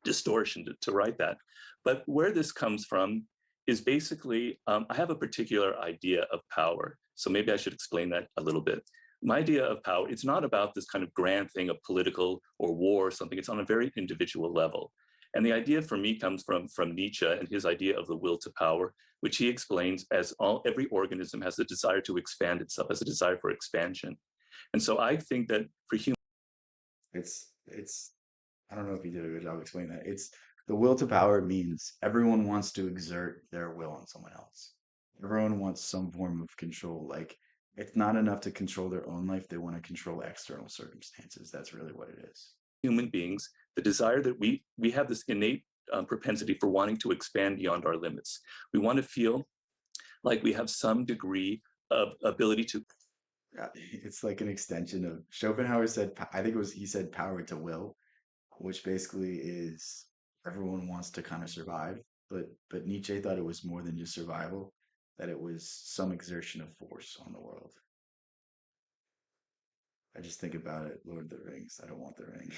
distortion to write that. But where this comes from is basically, I have a particular idea of power. So maybe I should explain that a little bit. My idea of power, it's not about this kind of grand thing of political or war or something. It's on a very individual level. And the idea for me comes from Nietzsche and his idea of the will to power, which he explains as every organism has a desire to expand itself, has a desire for expansion. And so I think that for humans, it's I don't know if he did a good job explaining that. It's the will to power means everyone wants to exert their will on someone else. Everyone wants some form of control. Like, it's not enough to control their own life. They want to control external circumstances. That's really what it is. Human beings, the desire that we have this innate propensity for wanting to expand beyond our limits. We want to feel like we have some degree of ability to. Yeah, it's like an extension of Schopenhauer said, I think he said power to will, which basically is everyone wants to kind of survive. But Nietzsche thought it was more than just survival, that it was some exertion of force on the world. I just think about it, Lord of the Rings. I don't want the ring.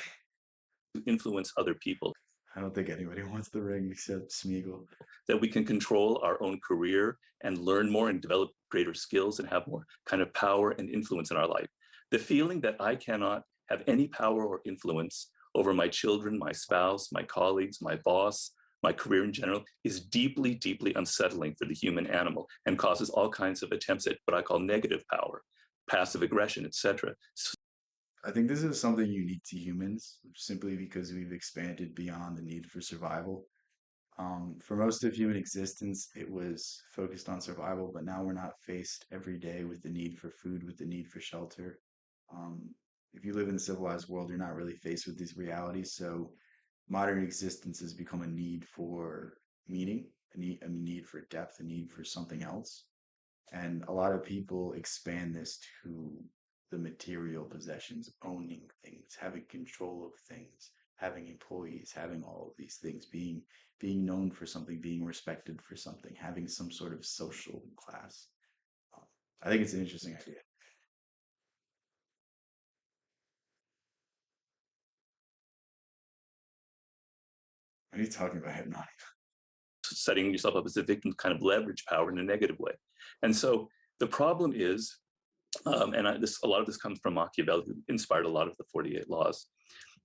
Influence other people. I don't think anybody wants the ring except Smeagol. That we can control our own career and learn more and develop greater skills and have more kind of power and influence in our life. The feeling that I cannot have any power or influence over my children, my spouse, my colleagues, my boss, my career in general is deeply, deeply unsettling for the human animal and causes all kinds of attempts at what I call negative power, passive aggression, etc. I think this is something unique to humans, simply because we've expanded beyond the need for survival. For most of human existence, it was focused on survival, but now we're not faced every day with the need for food, with the need for shelter. If you live in the civilized world, you're not really faced with these realities. So modern existence has become a need for meaning, a need for depth, a need for something else. And a lot of people expand this to the material possessions, owning things, having control of things, having employees, having all of these things, being known for something, being respected for something, having some sort of social class. I think it's an interesting idea. What are you talking about, hypnotic? Setting yourself up as a victim to kind of leverage power in a negative way. And so the problem is A lot of this comes from Machiavelli, who inspired a lot of the 48 Laws.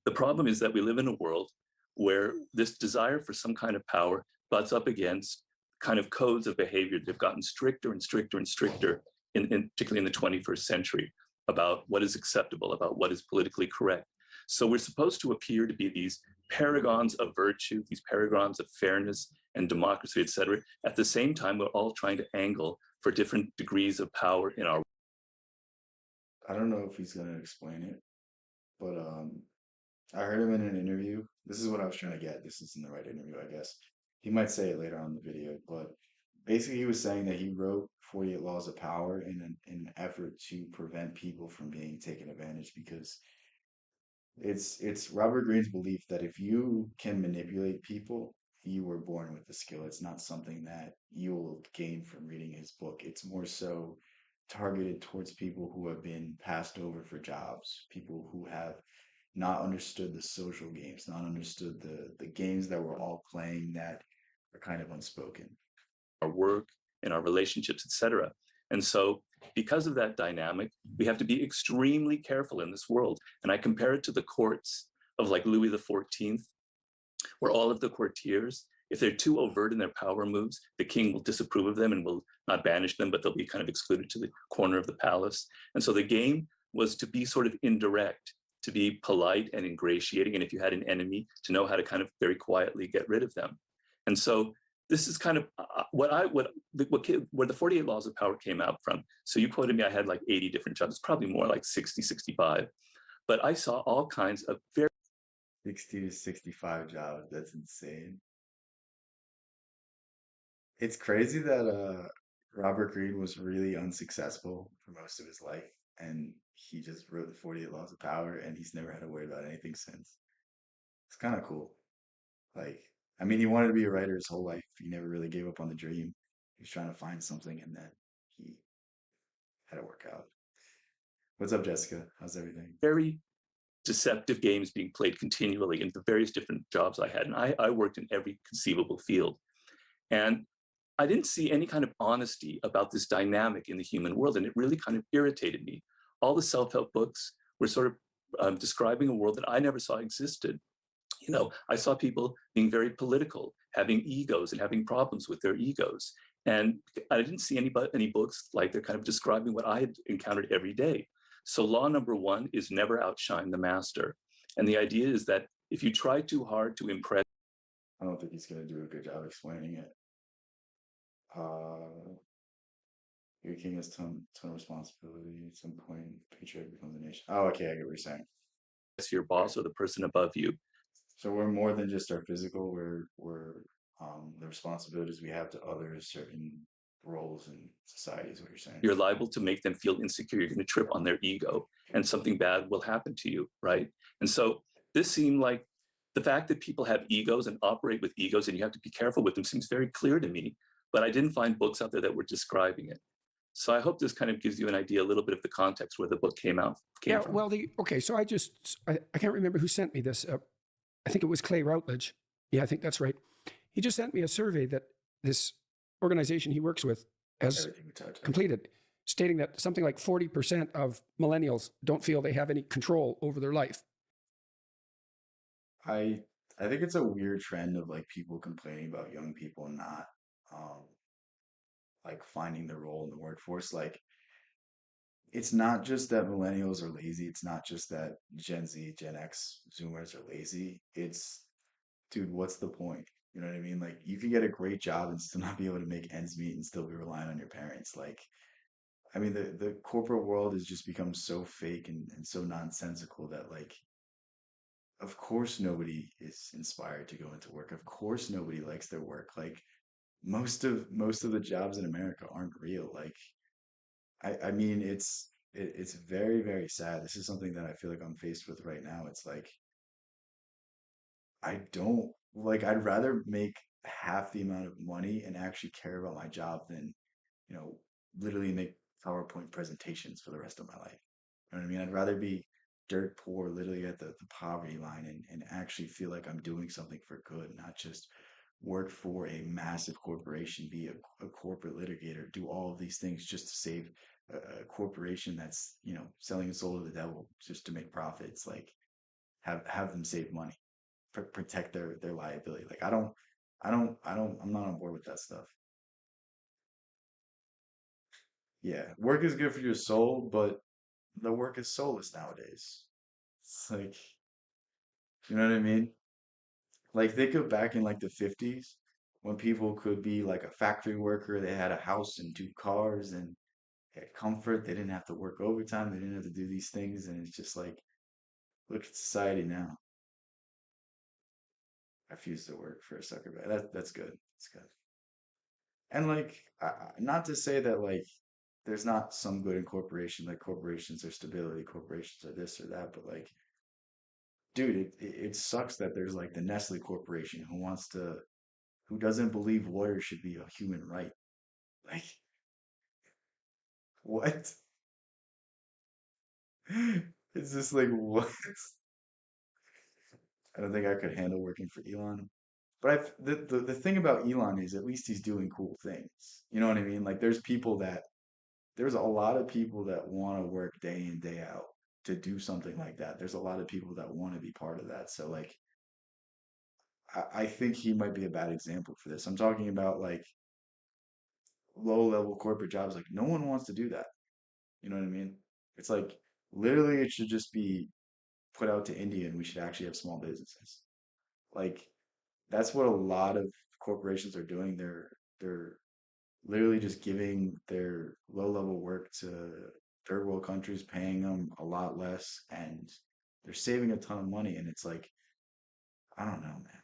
The problem is that we live in a world where this desire for some kind of power butts up against kind of codes of behavior that have gotten stricter and stricter and stricter, particularly in the 21st century, about what is acceptable, about what is politically correct. So we're supposed to appear to be these paragons of virtue, these paragons of fairness and democracy, et cetera. At the same time, we're all trying to angle for different degrees of power in our. I don't know if he's gonna explain it, but I heard him in an interview. This is what I was trying to get. This isn't the right interview, I guess. He might say it later on in the video, but basically he was saying that he wrote 48 Laws of Power in an effort to prevent people from being taken advantage because it's Robert Greene's belief that if you can manipulate people, you were born with the skill. It's not something that you will gain from reading his book. It's more so targeted towards people who have been passed over for jobs, people who have not understood the social games, not understood the games that we're all playing that are kind of unspoken. Our work, in our relationships, etc. And so, because of that dynamic, we have to be extremely careful in this world. And I compare it to the courts of like Louis XIV, where all of the courtiers, if they're too overt in their power moves, the king will disapprove of them and will not banish them, but they'll be kind of excluded to the corner of the palace. And so the game was to be sort of indirect, to be polite and ingratiating. And if you had an enemy, to know how to kind of very quietly get rid of them. And so this is kind of where the 48 Laws of Power came out from. So you quoted me, I had like 80 different jobs, probably more like 60, 65. But I saw all kinds of very 60 to 65 jobs. That's insane. It's crazy that Robert Greene was really unsuccessful for most of his life, and he just wrote the 48 Laws of Power, and he's never had to worry about anything since. It's kind of cool. Like, I mean, he wanted to be a writer his whole life. He never really gave up on the dream. He was trying to find something, and then he had to work out. What's up, Jessica? How's everything? very deceptive games being played continually in the various different jobs I had. And I worked in every conceivable field. And I didn't see any kind of honesty about this dynamic in the human world. And it really kind of irritated me. All the self-help books were sort of describing a world that I never saw existed. You know, I saw people being very political, having egos and having problems with their egos. And I didn't see any books like they're kind of describing what I had encountered every day. So law number one is never outshine the master. And the idea is that if you try too hard to impress. I don't think he's going to do a good job explaining it. Your king has ton of responsibility. At some point, patriarch becomes a nation. Oh, okay, I get what you're saying. Your boss or the person above you. So we're more than just our physical. We're the responsibilities we have to others, certain roles in society is what you're saying. You're liable to make them feel insecure. You're going to trip on their ego and something bad will happen to you, right? And so this seemed like the fact that people have egos and operate with egos and you have to be careful with them seems very clear to me, but I didn't find books out there that were describing it. So I hope this kind of gives you an idea, a little bit of the context where the book came from. Well, so I can't remember who sent me this. I think it was Clay Routledge. Yeah, I think that's right. He just sent me a survey that this organization he works with has completed, stating that something like 40% of millennials don't feel they have any control over their life. I think it's a weird trend of like people complaining about young people not like finding their role in the workforce. Like it's not just that millennials are lazy. It's not just that Gen Z, Gen X, Zoomers are lazy. It's, dude, what's the point? You know what I mean? Like you can get a great job and still not be able to make ends meet and still be relying on your parents. Like, I mean, the corporate world has just become so fake and so nonsensical that like, of course nobody is inspired to go into work. Of course nobody likes their work. Like most of the jobs in America aren't real. Like I mean, it's very, very sad. This is something that I feel like I'm faced with right now. It's like I don't like I'd rather make half the amount of money and actually care about my job than, you know, literally make PowerPoint presentations for the rest of my life. You know what I mean? I'd rather be dirt poor, literally at the poverty line and actually feel like I'm doing something for good, not just work for a massive corporation, be a corporate litigator, do all of these things just to save a corporation that's, you know, selling its soul to the devil just to make profits, like have them save money, protect their liability. Like I'm not on board with that stuff. Yeah, work is good for your soul, but the work is soulless nowadays. It's like, you know what I mean? Like think of back in like the 50s when people could be like a factory worker, they had a house and two cars and had comfort. They didn't have to work overtime. They didn't have to do these things. And it's just like, look at society now. I refuse to work for a sucker bag. That's good. That's good. And like, not to say that like there's not some good in corporation. Like corporations are stability, corporations are this or that. But like, dude, it sucks that there's like the Nestle Corporation who doesn't believe water should be a human right. Like, what? It's just like, what? I don't think I could handle working for Elon. But the thing about Elon is at least he's doing cool things. You know what I mean? Like there's a lot of people that want to work day in, day out to do something like that. There's a lot of people that want to be part of that. So like I think he might be a bad example for this. I'm talking about like low level corporate jobs. Like no one wants to do that. You know what I mean? It's like literally it should just be put out to India and we should actually have small businesses. Like that's what a lot of corporations are doing. They're literally just giving their low level work to third world countries, paying them a lot less, and they're saving a ton of money. And it's like, I don't know, man.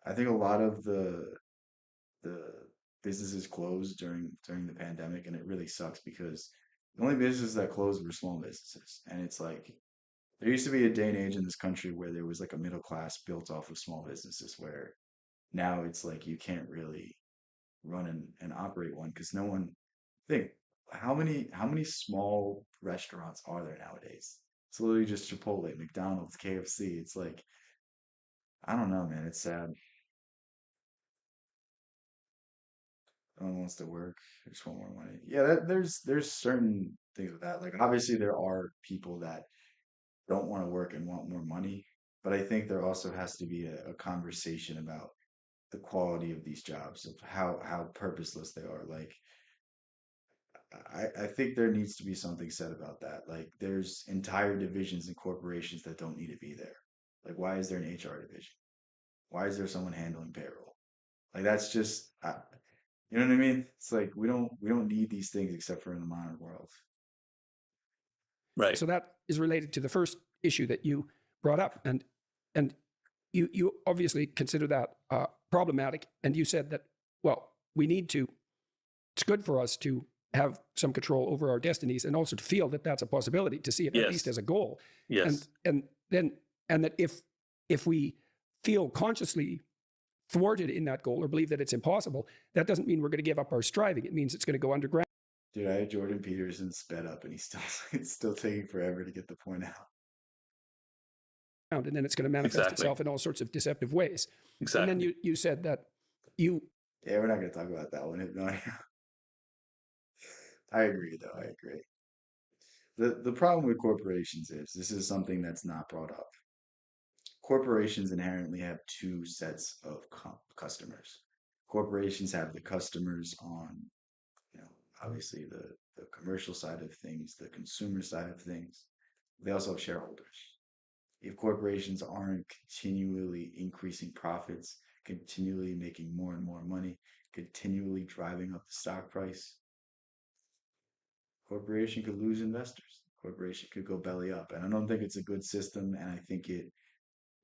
I think a lot of the businesses closed during the pandemic, and it really sucks because the only businesses that closed were small businesses. And it's like there used to be a day and age in this country where there was like a middle class built off of small businesses where now it's like you can't really run and operate one because no one think how many small restaurants are there nowadays? It's literally just Chipotle, McDonald's, KFC. It's like I don't know, man. It's sad. No one wants to work. They just want more money. Yeah, there's certain things with that. Like obviously there are people that don't want to work and want more money, but I think there also has to be a conversation about the quality of these jobs, of how purposeless they are. Like I think there needs to be something said about that. Like, there's entire divisions in corporations that don't need to be there. Like, why is there an HR division? Why is there someone handling payroll? Like, that's just, you know what I mean? It's like we don't need these things except for in the modern world. Right. So that is related to the first issue that you brought up, and you obviously consider that problematic, and you said that well we need to. It's good for us to have some control over our destinies, and also to feel that that's a possibility, to see it at least Yes. as a goal, Yes. and that if we feel consciously thwarted in that goal or believe that it's impossible, that doesn't mean we're going to give up our striving. It means it's going to go underground. Dude, I had Jordan Peterson sped up and he's still it's still taking forever to get the point out. And then it's going to manifest Exactly. itself in all sorts of deceptive ways. Exactly. And then you said that you Yeah, we're not gonna talk about that one. No, I agree though. I agree. The problem with corporations is this is something that's not brought up. Corporations inherently have two sets of customers. Corporations have the customers on, you know, obviously the commercial side of things, the consumer side of things. They also have shareholders. If corporations aren't continually increasing profits, continually making more and more money, continually driving up the stock price, corporation could lose investors. Corporation could go belly up. And I don't think it's a good system. And I think it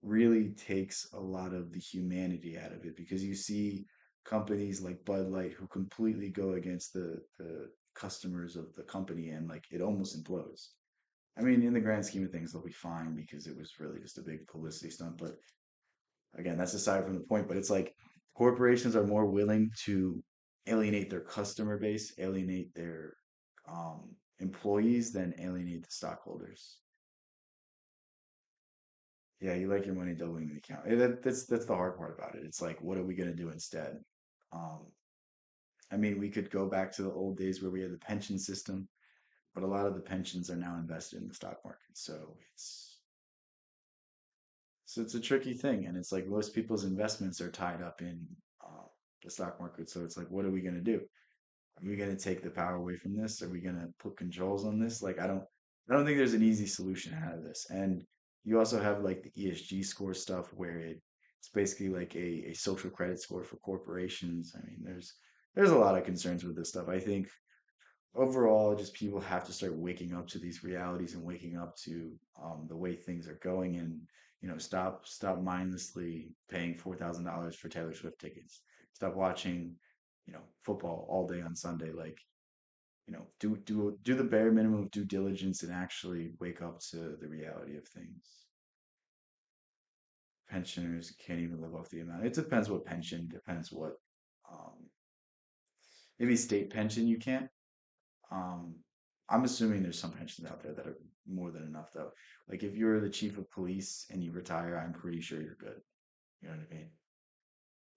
really takes a lot of the humanity out of it because you see companies like Bud Light who completely go against the customers of the company and like it almost implodes. I mean, in the grand scheme of things, they'll be fine because it was really just a big publicity stunt. But again, that's aside from the point. But it's like corporations are more willing to alienate their customer base, alienate their employees, than alienate the stockholders. Yeah, you like your money doubling in the account. That's the hard part about it. It's like, what are we gonna do instead? Um, I mean, we could go back to the old days where we had the pension system. but a lot of the pensions are now invested in the stock market. So it's a tricky thing, and it's like most people's investments are tied up in uh, the stock market. So it's like, what are we going to do? Are we going to take the power away from this? Are we going to put controls on this? Like, I don't think there's an easy solution out of this. And you also have like the ESG score stuff where it's basically like a social credit score for corporations. I mean, there's a lot of concerns with this stuff. I think overall, just people have to start waking up to these realities and waking up to the way things are going, and stop mindlessly paying $4,000 for Taylor Swift tickets. Stop watching football all day on Sunday. Like, do the bare minimum of due diligence and actually wake up to the reality of things. Pensioners can't even live off the amount. It depends what pension, depends what um, maybe state pension you can't. Um, I'm assuming there's some pensions out there that are more than enough though. Like if you're the chief of police and you retire, I'm pretty sure you're good. You know what I mean?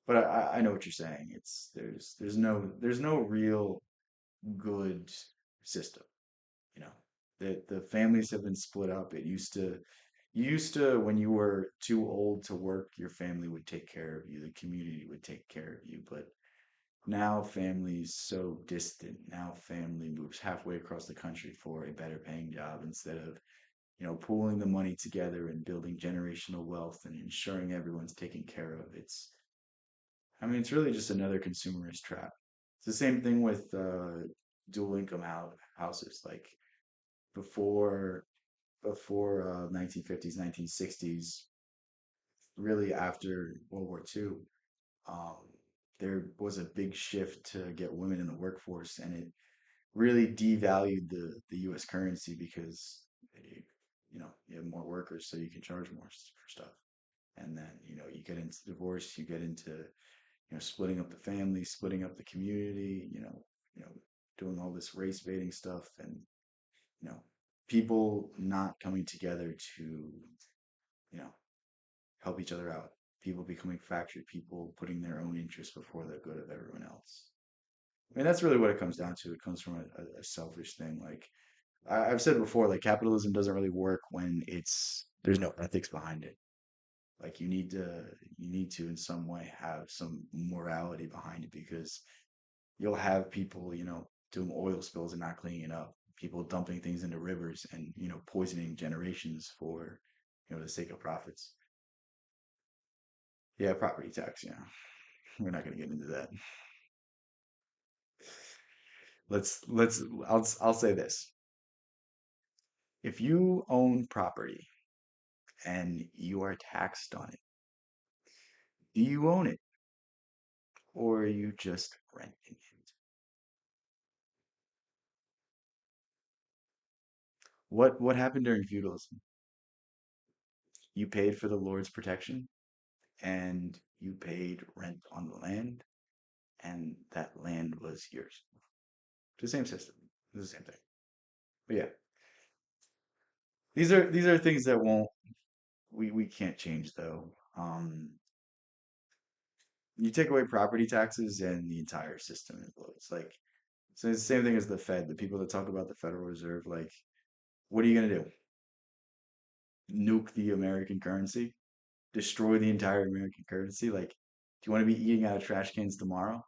But I know what you're saying. It's there's no real good system. You know, the families have been split up. You used to when you were too old to work, your family would take care of you. The community would take care of you. But now family's so distant. Now family moves halfway across the country for a better paying job instead of, pooling the money together and building generational wealth and ensuring everyone's taken care of. I mean, it's really just another consumerist trap. It's the same thing with dual income houses. Like before 1950s, 1960s, really after World War II, um, there was a big shift to get women in the workforce, and it really devalued the U.S. currency because you have more workers, so you can charge more for stuff. And then you get into divorce, you get into splitting up the family, splitting up the community, doing all this race baiting stuff, and you know people not coming together to you know help each other out. People becoming fractured, people putting their own interests before the good of everyone else. I mean, that's really what it comes down to. It comes from a selfish thing. Like I've said before, like capitalism doesn't really work when there's no ethics behind it. Like you need to in some way have some morality behind it because you'll have people, doing oil spills and not cleaning it up. People dumping things into rivers and, poisoning generations for, the sake of profits. Yeah, property tax, yeah. We're not going to get into that. I'll say this. If you own property and you are taxed on it, do you own it or are you just renting it? What happened during feudalism? You paid for the Lord's protection and you paid rent on the land and that land was yours. It's the same system. It's the same thing. But yeah, these are things that won't we can't change though. You take away property taxes and the entire system implodes. Like so it's the same thing as the Fed. The people that talk about the Federal Reserve, like, what are you gonna do? Nuke the American currency? Destroy the entire American currency? Like, do you want to be eating out of trash cans tomorrow?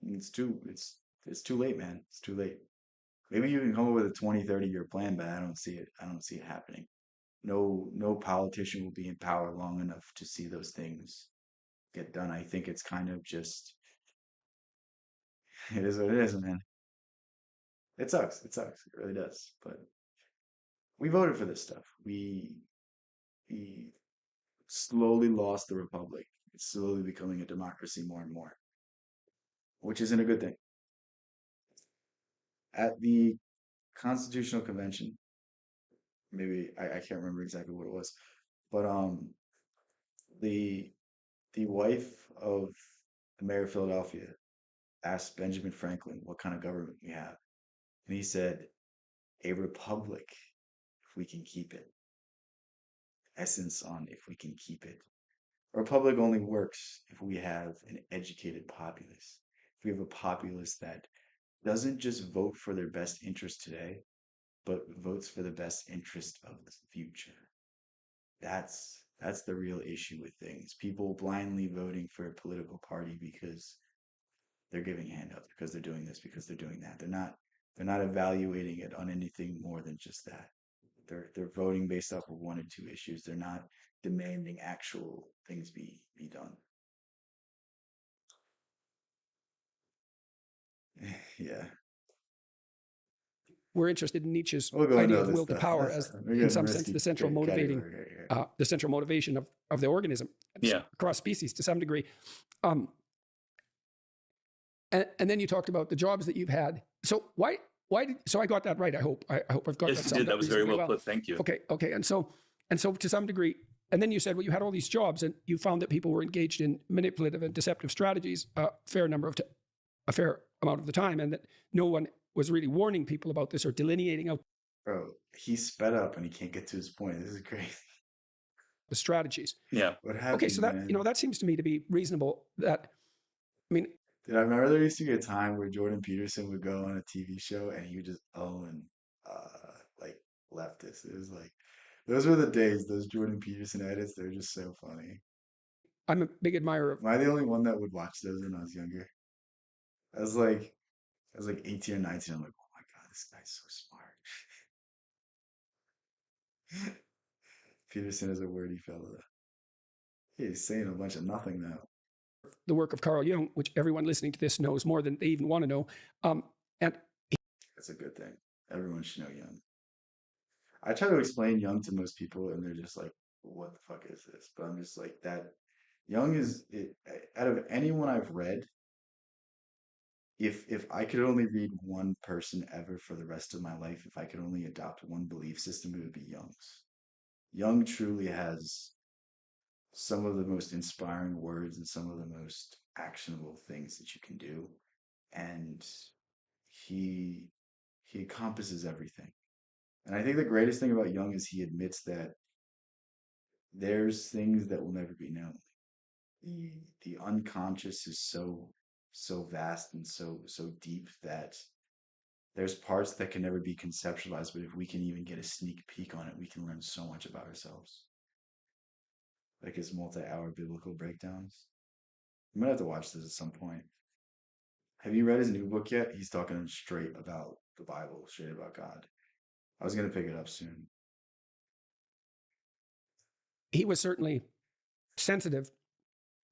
It's too late, man. It's too late. Maybe you can come up with a 20, 30 year plan, but I don't see it. I don't see it happening. No politician will be in power long enough to see those things get done. I think it's kind of just it is what it is, man. It sucks. It sucks. It really does. But we voted for this stuff. We slowly lost the republic. It's slowly becoming a democracy more and more, which isn't a good thing. At the Constitutional Convention, maybe I can't remember exactly what it was, but the the wife of the mayor of Philadelphia asked Benjamin Franklin what kind of government we have, and he said, "A republic, if we can keep it." Essence on if we can keep it. A republic only works if we have an educated populace. If we have a populace that doesn't just vote for their best interest today, but votes for the best interest of the future. That's the real issue with things. People blindly voting for a political party because they're giving handouts, because they're doing this, because they're doing that. They're not evaluating it on anything more than just that. They're voting based off of one or two issues. They're not demanding actual things be done. Yeah. We're interested in Nietzsche's We'll go into idea of other will to stuff. power That's as, we're in getting some sense, risky the central motivating, category right here. the central motivation of the organism Yeah. across species to some degree. And then you talked about the jobs that you've had. So so I got that right. I hope I've got Yes, that you summed did. That up was very reasonably well put. Thank you. Okay. And so to some degree, and then you said, well, you had all these jobs and you found that people were engaged in manipulative and deceptive strategies a fair amount of the time, and that no one was really warning people about this or delineating out Bro, he sped up and he can't get to his point. This is crazy. the strategies. Yeah. What happened, Okay, so that man? that seems to me to be reasonable. That I mean, Dude, I remember there used to be a time where Jordan Peterson would go on a TV show and he would just own like leftists. It was like those were the days, those Jordan Peterson edits, they're just so funny. I'm a big admirer of Am I the only one that would watch those when I was younger? I was like I was like 18 or 19. I'm like, oh my God, this guy's so smart. Peterson is a wordy fellow. He's saying a bunch of nothing now. the work of Carl Jung, which everyone listening to this knows more than they even want to know. And That's a good thing. Everyone should know Jung. I try to explain Jung to most people, and they're just like, "What the fuck is this?" But I'm just like that. Jung is it, out of anyone I've read. If I could only read one person ever for the rest of my life, if I could only adopt one belief system, it would be Jung's. Jung truly has some of the most inspiring words and some of the most actionable things that you can do, and he he encompasses everything. And I think the greatest thing about Jung is he admits that there's things that will never be known. The the unconscious is so vast and so deep that there's parts that can never be conceptualized, but if we can even get a sneak peek on it, we can learn so much about ourselves. Like his multi-hour biblical breakdowns. I'm gonna have to watch this at some point. Have you read his new book yet? He's talking straight about the Bible, straight about God. I was gonna pick it up soon. he was certainly sensitive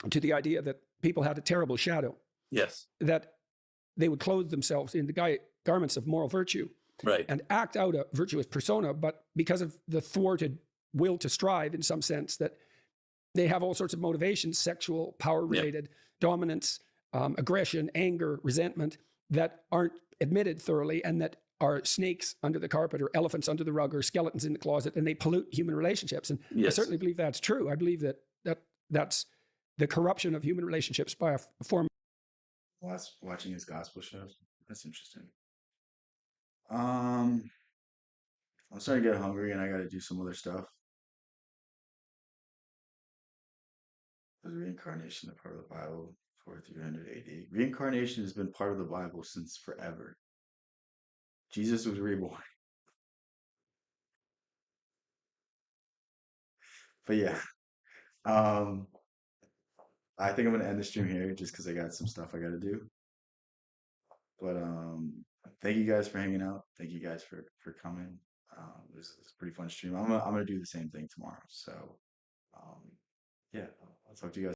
to the idea that people had a terrible shadow, Yes. that they would clothe themselves in the garments of moral virtue Right. and act out a virtuous persona, but because of the thwarted will to strive, in some sense, that they have all sorts of motivations, sexual, power-related, dominance, aggression, anger, resentment, that aren't admitted thoroughly and that are snakes under the carpet or elephants under the rug or skeletons in the closet, and they pollute human relationships. And I Yes. certainly believe that's true. I believe that's the corruption of human relationships by a form. Watching his gospel shows. That's interesting. Um, I'm starting to get hungry and I got to do some other stuff. Is reincarnation a part of the Bible before 300 AD? Reincarnation has been part of the Bible since forever. Jesus was reborn. But yeah, um, I think I'm gonna end the stream here just because I got some stuff I got to do. But thank you guys for hanging out. Thank you guys for coming. This is a pretty fun stream. I'm gonna do the same thing tomorrow. So yeah, I'll talk to you guys.